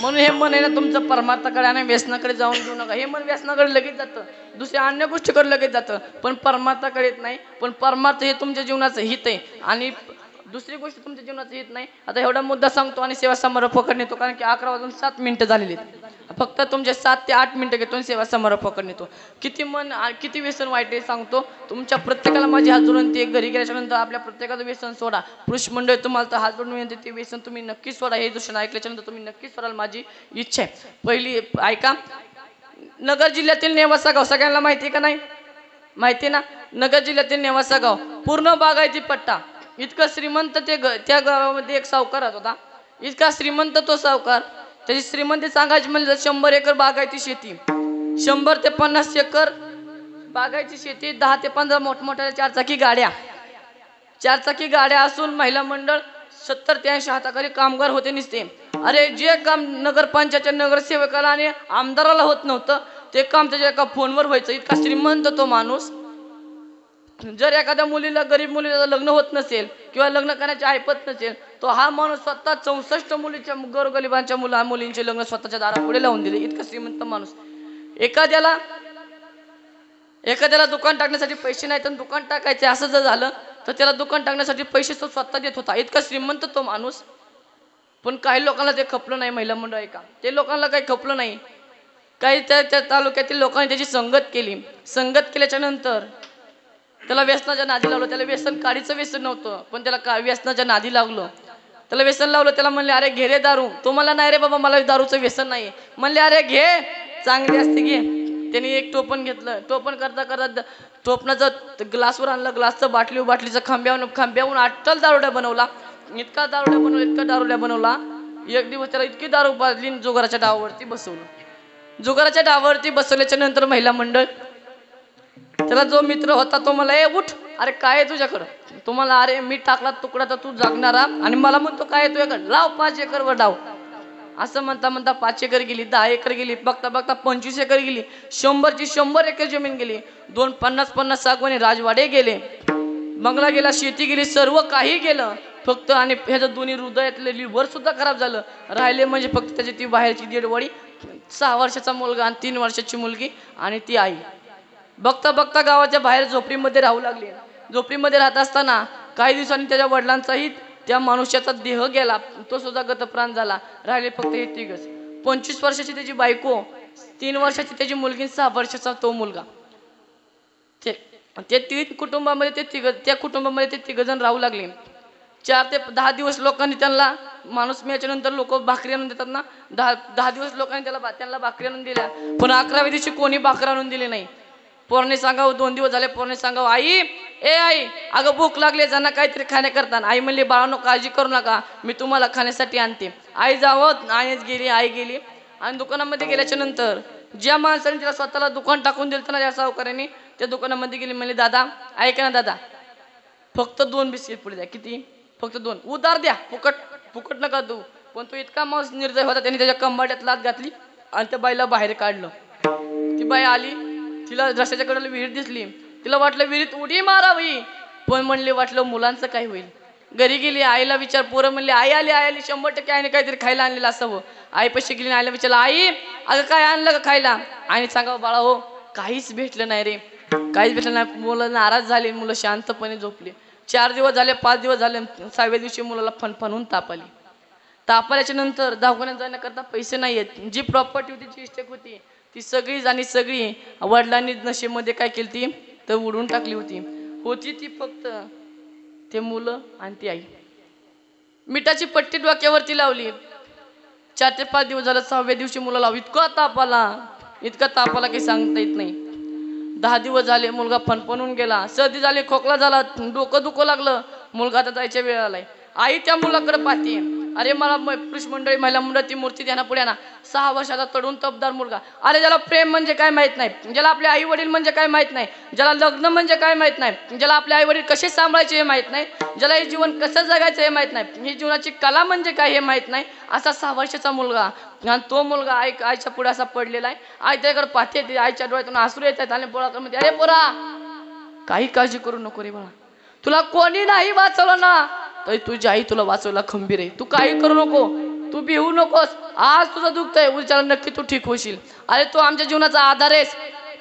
म्हणून हे मन आहे ना तुमचं परमार्थाकडे आणि व्यसनाकडे जाऊन देऊ नका हे मन व्यसनाकडे लगेच जातं दुसऱ्या अन्य गोष्टीकडे लगेच जातं पण परमार्थाकडे येत नाही पण परमार्थ हे तुमच्या जीवनाचं हित आहे आणि दुसरी गोष्ट तुमच्या जीवनाचं हित नाही आता एवढा मुद्दा सांगतो आणि सेवा समारोह पकडून येतो कारण की 11 वाजून 7 मिनिटं झालेली आहेत फक्त तुमचे 7 ते 8 मिनिटं घेतो आणि सेवा समारोह पकडून येतो किती मन किती व्यसन वाईट आहे सांगतो तुमच्या प्रत्येकाला माझी हात जोडून ते घरी गेल्याच्या नंतर आपल्या प्रत्येकाचं व्यसन सोडा पुरुष मंडळ तुम्हाला तर हात जोडून येते ते व्यसन तुम्ही नक्की सोडा हे दूषण ऐकल्याच्या नंतर तुम्ही नक्की सोडाल माझी इच्छा आहे पहिली ऐका नगर जिल्ह्यातील नेवासा गाव सगळ्यांना माहिती आहे का नाही माहिती आहे ना नगर जिल्ह्यातील नेवासा गाव पूर्ण बागायती पट्टा इतका श्रीमंत त्या गावामध्ये एक सावकार होता इतका श्रीमंत तो सावकार त्याची श्रीमंती सांगायची म्हणजे 100 एकर बागायती शेती 100 ते 50 एकर बागायती शेती 10 ते 15 मोठमोठ्या 4 चाकी गाड्या असून महिला मंडळ 70 ते 80 हाताखाली कामगार होते निसते अरे जे काम नगरपंचायतच्या नगरसेवकाला आणि आमदाराला होत नव्हतं ते काम त्याच्या एका फोनवर व्हायचं इतका श्रीमंत तो माणूस जर एखाद्या मुलीला गरीब मुलीला लग्न होत नसेल किंवा लग्न करण्याची ऐपत नसेल तो हा माणूस स्वतः 64 मुलीच्या गोरगरिबांच्या मुलींचे लग्न स्वतःच्या दारापुढे लावून दिले. इतका श्रीमंत माणूस. एखाद्याला दुकान टाकण्यासाठी पैसे नाही तर दुकान टाकायचे असं जर झालं तर त्याला दुकान टाकण्यासाठी पैसे तो स्वतः देत होता. इतका श्रीमंत तो माणूस. पण काही लोकांना ते खपलं नाही. महिला मंडळ आहे का ते लोकांना काही खपलं नाही. काही त्या तालुक्यातील लोकांनी त्याची संगत केली. संगत केल्याच्या नंतर त्याला व्यसनाच्या नादी लावलं. त्याला व्यसन काडीचं व्यसन नव्हतं पण त्याला व्यसनाच्या नादी लागलं. त्याला व्यसन लावलं. त्याला म्हणले अरे घे रे दारू. तो मला नाही रे बाबा मला दारूचं व्यसन नाही. म्हणले अरे घे चांगली असते घे. त्यांनी एक टोपण घेतलं. टोपण करता करता टोपणाचं ग्लासवर आणलं. ग्लासचं बाटलीचं खांब्याहून अट्टल दारुड्या बनवला. इतका दारुड्या बनवला. एक दिवस त्याला इतकी दारू बाजली जुगाराच्या डावावरती बसवलं. जुगाराच्या डावावरती बसवल्याच्या नंतर महिला मंडळ त्याला जो मित्र होता तो मला उठ अरे काय आहे तुझ्याकडं. तुम्हाला अरे मी टाकला तुकडा तर तू जागणारा आणि मला म्हणतो काय आहे तुझ्याकडं. लाव 5 एकरवर डाव. असं म्हणता म्हणता 5 एकर गेली, 10 एकर गेली, बघता बघता 25 एकर गेली, 100 एकर जमीन गेली, 50 सागवानी राजवाडे गेले, बंगला गेला, शेती गेली, सर्व काही गेलं. फक्त आणि ह्याचं दोन्ही हृदयातले लिव्हर सुद्धा खराब झालं. राहिले म्हणजे फक्त त्याची ती बाहेरची देडवडी, 6 वर्षाचा मुलगा आणि 3 वर्षाची मुलगी आणि ती आई. बघता बघता गावाच्या बाहेर झोपडीमध्ये राहू लागले. झोपडीमध्ये राहत असताना काही दिवसांनी त्याच्या वडिलांचाही त्या मनुष्याचा देह गेला. तो सुद्धा गतप्राण झाला. राहिले फक्त हे तिघच. 25 वर्षाची त्याची बायको, 3 वर्षाची त्याची मुलगी, 6 वर्षाचा तो मुलगा. ते 3 कुटुंबामध्ये त्या कुटुंबामध्ये ते 3 जण राहू लागले. 4 ते 10 दिवस लोकांनी त्यांना माणूस मिळाच्या नंतर लोक भाकरी आणून देतात ना. 10 दिवस लोकांनी त्यांना भाकरी आणून दिल्या. पण 11व्या दिवशी कोणी भाकरी आणून दिली नाही. पोरने सांगावं 2 दिवस झाले. पोरने सांगावं आई अगं भूक लागले जाना काहीतरी खाण्याकरता. आई म्हणली बाळांनो काळजी करू नका मी तुम्हाला खाण्यासाठी आणते. आई जावं आई गेली आणि दुकानामध्ये गेल्याच्या नंतर ज्या माणसाने तिला स्वतःला दुकान टाकून दिलं ना त्या सावकाराने त्या दुकानामध्ये गेली. म्हणले दादा ऐका ना दादा फक्त 2 बिस्किट पुढे द्या. किती? फक्त 2. उधार द्या. फुकट नका देऊ. पण तो इतका माणूस निर्दय होता. त्यांनी त्याच्या कंबाड्यात लात घातली आणि त्या बाईला बाहेर काढलं. ती बाई आली. तिला रस्त्याच्या कडेला विहीर दिसली. तिला वाटलं विहिरीत उडी मारावी. पण म्हणले वाटलं मुलांचं काय होईल. घरी गेली. आईला विचार. पोरं म्हणले आई आली 100% आईने काहीतरी खायला आणलेलं असावं. आई पैसे गेली. आईला विचारलं आई अगं काय आणलं का खायला. आईने सांगावं बाळा हो काहीच भेटलं नाही रे. काहीच भेटलं नाही. मुलं नाराज झाली. मुलं शांतपणे झोपली. 4 दिवस झाले 5 दिवस झाले. 6व्या दिवशी मुलाला फणफणून ताप आली. ताप आल्याच्या नंतर दवाखान्यात जाण्याकरता पैसे नाही आहेत. जी प्रॉपर्टी होती जी इस्टेक होती ती सगळी वडिलांनी नशेमध्ये काय केली ती तर उडून टाकली होती ती फक्त ते मुलं आणि ती आई. मिठाची पट्टी डोक्यावरती लावली. 4 ते 5 दिवस झालं. 6व्या दिवशी मुलाला इतका ताप आला काही सांगता येत नाही. 10 दिवस झाले. मुलगा फणफणून गेला. सर्दी झाली. खोकला झाला. डोकं दुखू लागलं. मुलगा आता जायच्या वेळ आलाय. आई त्या मुलाकडे पाहते. अरे मला पुरुष मंडळी महिला मंडळ ती मूर्ती ध्याना पुढे ना. 6 वर्षाचा तरुण तपदार मुलगा. अरे ज्याला प्रेम म्हणजे काय माहित नाही, ज्याला आपले आई वडील म्हणजे काय माहित नाही, ज्याला लग्न म्हणजे काय माहित नाही, ज्याला आपले आई वडील कसे सांभाळायचे हे माहित नाही, ज्याला हे जीवन कसं जगायचं हे माहित नाही, ही जीवनाची कला म्हणजे काय हे माहित नाही, असा 6 वर्षाचा मुलगा. आणि तो मुलगा आईच्या पुढे असा पडलेला आहे. आई त्याकडे पाहते. आईच्या डोळ्यातून आसरू येत आहेत. आणि पोराकडे म्हणते अरे पोरा काही काळजी करू नको रे बाळा. तुला कोणी नाही वाचवलं ना तरी तुझी आई तुला वाचवला खंबीर आहे. तू काही करू नको. तू भिवू नकोस. आज तुझं दुखतंय उद्याला नक्की तू ठीक होशील. अरे तू आमच्या जीवनाचा आधार आहेस.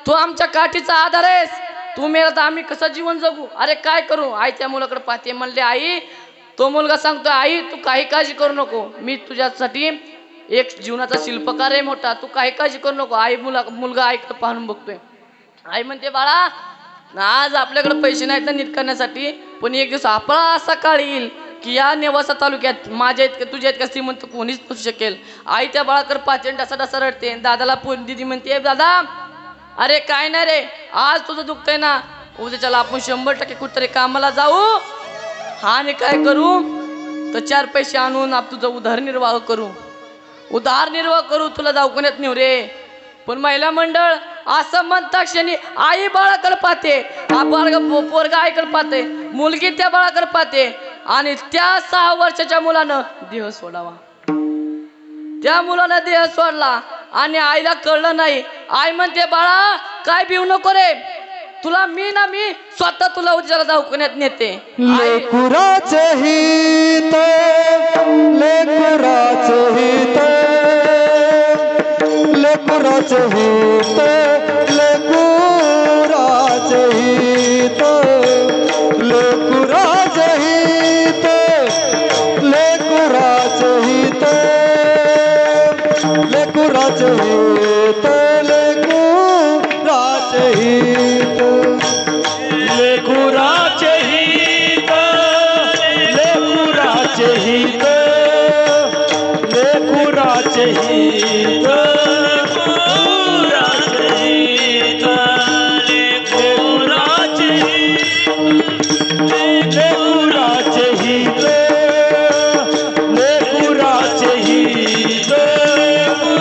तू आमच्या काठीचा आधार आहेस. तू मेला तर आम्ही कसं जीवन जगू. अरे काय करू. आई त्या मुलाकडे पाहते. म्हणले आई तो मुलगा सांगतोय आई तू काही काळजी करू नको. मी तुझ्यासाठी एक जीवनाचा शिल्पकार आहे मोठा. तू काही काळजी करू नको. आई मुलगा आईकडे पाहून बघतोय. आई म्हणते बाळा आज आपल्याकडे पैसे नाहीत ना नीट करण्यासाठी. पण एक दिवस आपला असा काळ येईल की या नेवासा तालुक्यात माझ्या इतकं तुझ्या इतक्या श्रीमंत कोणीच नसू शकेल. आई त्या बाळाकडे पाहते. डसा रडते. दादाला दिदी म्हणते दादा अरे काय नाही रे आज तुझं दुखतंय ना उद्याच्याला आपण 100% कुठतरी कामाला जाऊ आणि काय करू तर 4 पैसे आणून तुझं उदरनिर्वाह करू. तुला दवाखान्यात नेऊ रे. पण महिला मंडळ असं म्हणता क्षणी आई बाळाकडे पाहते. पोरगा आईकडे पाहते. मुलगी त्या बाळाकडे पाहते. आणि त्या 6 वर्षाच्या मुलानं देह सोडावा. त्या मुलानं देह सोडला आणि आईला कळलं नाही. आई म्हणते बाळा काय भिवू नको रे. तुला मी स्वतः तुला उद्याला दवाखान्यात नेते. लेकुराचे हित लेकुराचे हित लेकुराचे हित लेकुराचे हित लेकुराचे हित लेकुराचे हित लेकुराचे हित लेकुराचे हित लेकुराचे हित लेकुराचे हित लेकुराचे हित लेकुराचे हित लेकुराचे लेकुराचे हित लेकुराचे हित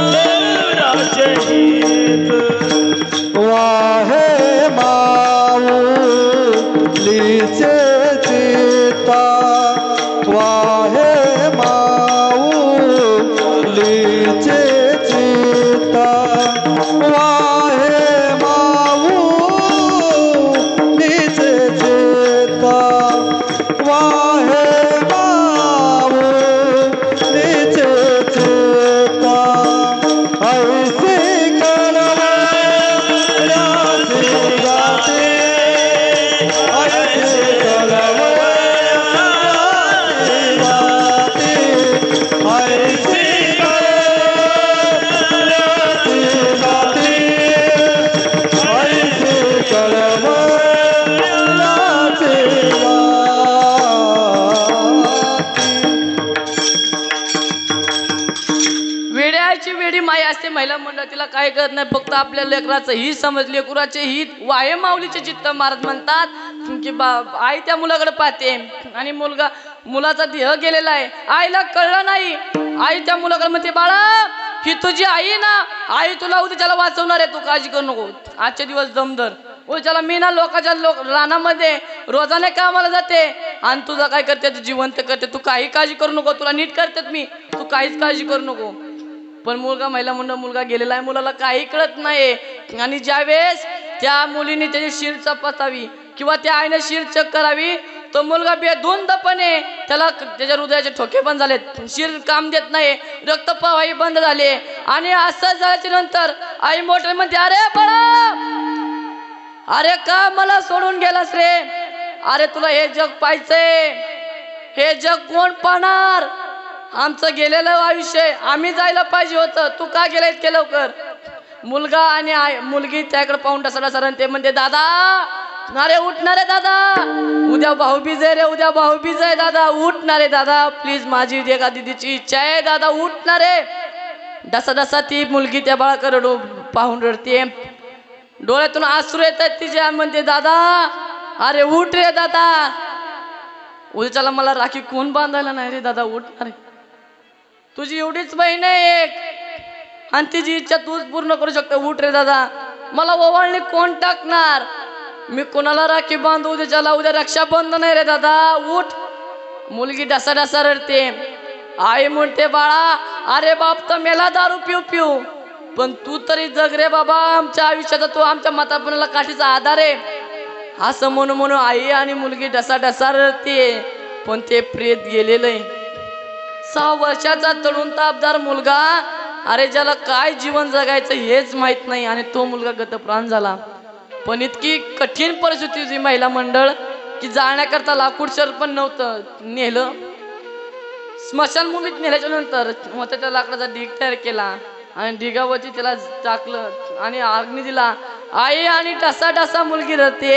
लेकुराचे हित वाहे माऊलीचे चित्ता वाहे माऊलीचे चित्ता वाहे माऊलीचे चित्ता वाहे माऊलीचे चित्ता ऐसे वेड्याची वेडी माई असते महिला मंडळ, तिला काय करत नाही, फक्त आपल्या लेकराचं ही समज, लेकराचे हित वाहे माऊलीचे चित्त महाराज म्हणतात की आई त्या मुलाकडे पाहते आणि मुलाचा देह गेलेला आहे, आईला कळलं नाही. आई त्या मुलाकडे म्हणते, बाळा ही तुझी आई ना, आई तुला उद्याला वाचवणार आहे, तू काळजी करू नको, आजचे दिवस दमदर. उद्याला मी ना लोकांच्या रानामध्ये रोजाने कामाला जाते आणि तुझं काय करते, तू जिवंत करते, तू काही काळजी करू नको, तुला नीट करतात मी, तू काहीच काळजी करू नको. पण महिला मंडळ मुलगा गेलेला आहे, मुलाला काही कळत नाही. आणि ज्यावेळेस त्या मुलीने त्याची शिर चपातावी किंवा त्या आईने शिर चक करावी, तो मुलगा बेधुंदपणे त्याच्या हृदयाचे ठोके बंद झालेत, शिर काम देत नाही, रक्त प्रवाही बंद झाले. आणि असं झाल्याच्या नंतर आई मोठे म्हणते, अरे बाळा, अरे का मला सोडून गेलास रे, अरे तुला हे जग पाहायचंय, हे जग कोण पाहणार, आमचं गेलेलं आयुष्य आम्ही जायला पाहिजे होतं, तू का गेलाय इतके लवकर. मुलगा आणि मुलगी त्याकडे पाहून टसडा ते म्हणते, दादा अरे उठणारे दादा, उद्या भाऊबीज आहे रे, उद्या भाऊबीज आहे दादा, उठणारे दादा प्लीज, माझी एका दिदीची इच्छा आहे दादा, उठणारे. डसा ती मुलगी त्या बाळाकडे पाहून रडते, डोळ्यातून आसरू येतात तिच्या, म्हणते, दादा अरे उठ रे दादा, उद्याच्याला मला राखी कोण बांधायला नाही रे दादा, उठणारे, तुझी एवढीच बहीण आहे एक आणि तिची इच्छा तूच पूर्ण करू शकतो, उठ रे दादा, मला ओवाळणी कोण टाकणार, मी कोणाला राखी बांधू उद्याच्याला, उद्या रक्षाबंधन आहे रे दादा, उठ. मुलगी डसा रडते. आई म्हणते, बाळा अरे बाप तर मेला दारू पिऊ पण तू तरी जग रे बाबा, आमच्या आयुष्याचा तू आमच्या म्हातारपणाला काठीचा आधार आहे. असं म्हणून आई आणि मुलगी डसा रडते. पण ते प्रेत गेलेलं आहे. 6 वर्षाचा तरुण तापदार मुलगा, अरे ज्याला काय जीवन जगायचं हेच माहित नाही, आणि तो मुलगा गतप्राण झाला. पण इतकी कठीण परिस्थिती होती महिला मंडळ की जाण्याकरता लाकूडशर पण नव्हतं, नेलं स्मशानभूमीत. नेल्याच्या नंतर मोठ्या त्या लाकडाचा ढीग तयार केला आणि ढिगावरती त्याला टाकलं आणि अग्नी दिला. आई आणि डसा मुलगी रडते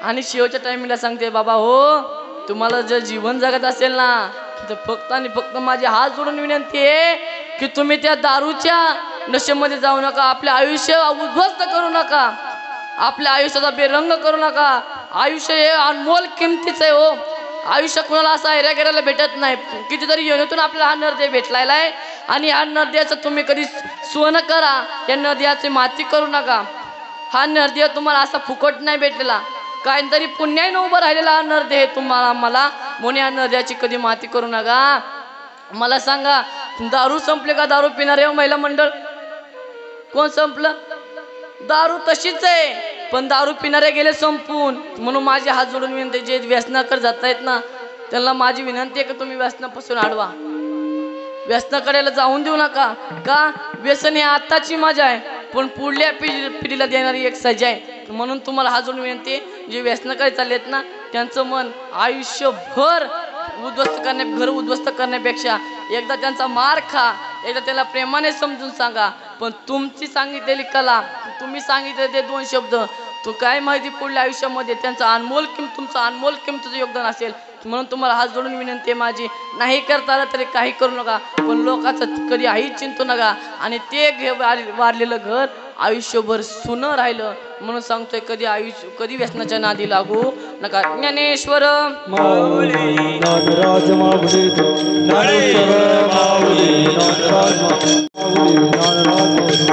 आणि शेवटच्या टायमिंगला सांगते, बाबा हो, तुम्हाला जर जीवन जगत असेल ना तर फक्त आणि फक्त माझे हात जोडून विनंती आहे की तुम्ही त्या दारूच्या नशेमध्ये जाऊ नका, आपले आयुष्य उद्ध्वस्त करू नका, आपल्या आयुष्याचा बेरंग करू नका. आयुष्य हे अनमोल किमतीच आहे हो. आयुष्य कुणाला असा ऐऱ्या गेऱ्याला भेटत नाही. कितीतरी योनीतून आपल्याला हा नरदेह भेटलेला आहे आणि हा नरदेहाचं तुम्ही कधी सोनं करा, या नरदेहाची माती करू नका. हा नरदेह तुम्हाला असा फुकट नाही भेटलेला, काहीतरी पुण्याने उभं राहिलेला हा नरदेह तुम्हाला मला, म्हणून या नरदेहाची कधी माती करू नका. मला सांगा, दारू संपले का दारू पिणारे महिला मंडळ? कोण संपलं? दारू तशीच आहे. पण दारू पिणारे गेले संपून. म्हणून माझे हात जोडून विनंती, जे व्यसनाकडे जात आहेत ना त्यांना माझी विनंती आहे की तुम्ही व्यसनापासून अडवा. व्यसनाकडेला जाऊन देऊ नका. का? व्यसन ही आत्ताची मजा आहे, पण पुढल्या पिढीला देणारी एक सजा आहे. म्हणून तुम्हाला हात जोडून विनंती आहे, जे व्यसनाकडे चालले आहेत ना त्यांचं मन आयुष्यभर घर उद्ध्वस्त करण्यापेक्षा एकदा त्यांचा मार खा, एकदा त्याला प्रेमाने समजून सांगा. पण तुमची सांगितलेली कला, तुम्ही सांगितले ते 2 शब्द, तो काय माहिती पुढल्या आयुष्यामध्ये तुमचं अनमोल किमतीचं योगदान असेल. म्हणून तुम्हाला हात जोडून विनंती आहे माझी, नाही करता आलं तरी काही करू नका, पण लोकांचं कधी आई चिंतू नका. आणि ते वारलेलं घर आयुष्यभर सुनं राहिलं. म्हणून सांगतोय, कधी व्यसनाच्या नादी लागू नका. ज्ञानेश्वर माऊली नागराज माऊली ज्ञानेश्वर माऊली नागराज माऊली ज्ञानराज माऊली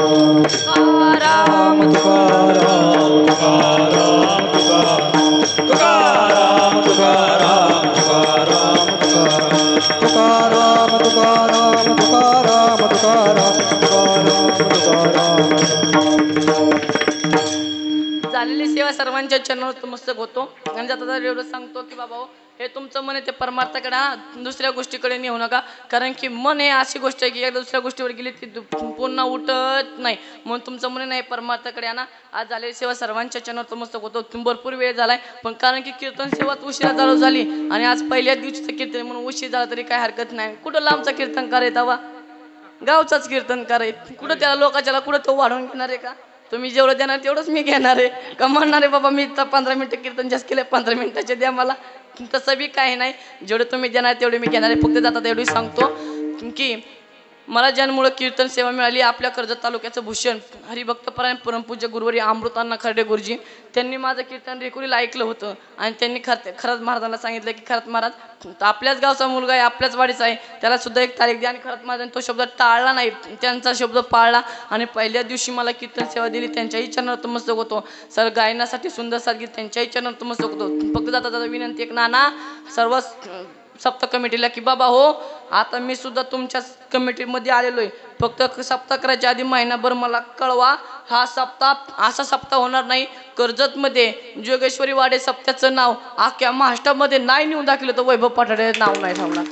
तुकाराम तुकाराम तुकाराम तुकाराम तुकाराम तुकाराम तुकाराम तुकाराम तुकाराम तुकाराम तुकाराम. झालेली सेवा सर्वांच्या चरणावर नतमस्तक होतो. आणि जाता एवढं सांगतो की बाबा हे तुमचं मन आहे ते परमार्थाकडे आणा, दुसऱ्या गोष्टीकडे नेऊ नका. कारण की मन हे अशी गोष्ट आहे की एकदा दुसऱ्या गोष्टीवर गेली ती पुन्हा उठत नाही. म्हणून तुमचं मन नाही परमार्थाकडे आणा. आज झालेली सेवा सर्वांच्या चरणावर नतमस्तक होतो. भरपूर वेळ झालाय, पण कारण की कीर्तन सेवा उशिरा चालू झाली आणि आज पहिल्या दिवशीचं कीर्तन म्हणून उशीर झाला तरी काय हरकत नाही. कुठं लांबचा कीर्तन करायचा वा, गावचाच कीर्तन करायचं. कुठं त्याला लोकांच्याला कुठं तो वाढवून घेणार आहे का? तुम्ही जेवढं देणार तेवढंच मी घेणार आहे का? म्हणणार आहे बाबा मी तर 15 मिनिटं कीर्तन जास्त केलं, 15 मिनिटाचे द्या मला. तसं बी काही नाही, जेवढे तुम्ही देणार तेवढे मी घेणार आहे. फक्त जातात एवढी सांगतो की मला ज्यांमुळे कीर्तन सेवा मिळाली, आपल्या कर्जत तालुक्याचं भूषण हरिभक्तपरायण परमपूज्य गुरुवारी अमृतांना खर्डे गुरुजी, त्यांनी माझं कीर्तन रेकोरीला ऐकलं होतं. आणि त्यांनी खरंच महाराजांना सांगितलं की खरंच महाराज आपल्याच गावचा मुलगा आहे, आपल्याच वाडीचा आहे, त्याला सुद्धा एक तारीख द्या. आणि खरंच महाराजांनी तो शब्द टाळला नाही, त्यांचा शब्द पाळला आणि पहिल्या दिवशी मला कीर्तन सेवा दिली. त्यांच्याही चरणावर नतमस्तक होतो. सर गायनासाठी सुंदर सादगीत त्यांच्याही चरणावर नतमस्तक होतो. फक्त जाता विनंती एक नाना सर्व सप्त कमिटीला की बाबा हो, आता मी सुद्धा तुमच्या कमिटीमध्ये आलेलो आहे. फक्त सप्ताह करायच्या आधी महिनाभर मला कळवा. हा सप्ताह असा सप्ताह होणार नाही. कर्जतमध्ये जोगेश्वरी वाडे सप्त्याचं नाव अख्ख्या महाराष्ट्रामध्ये नाही नेऊन दाखवलं तर वैभव पठाडे नाव नाही ठेवणार.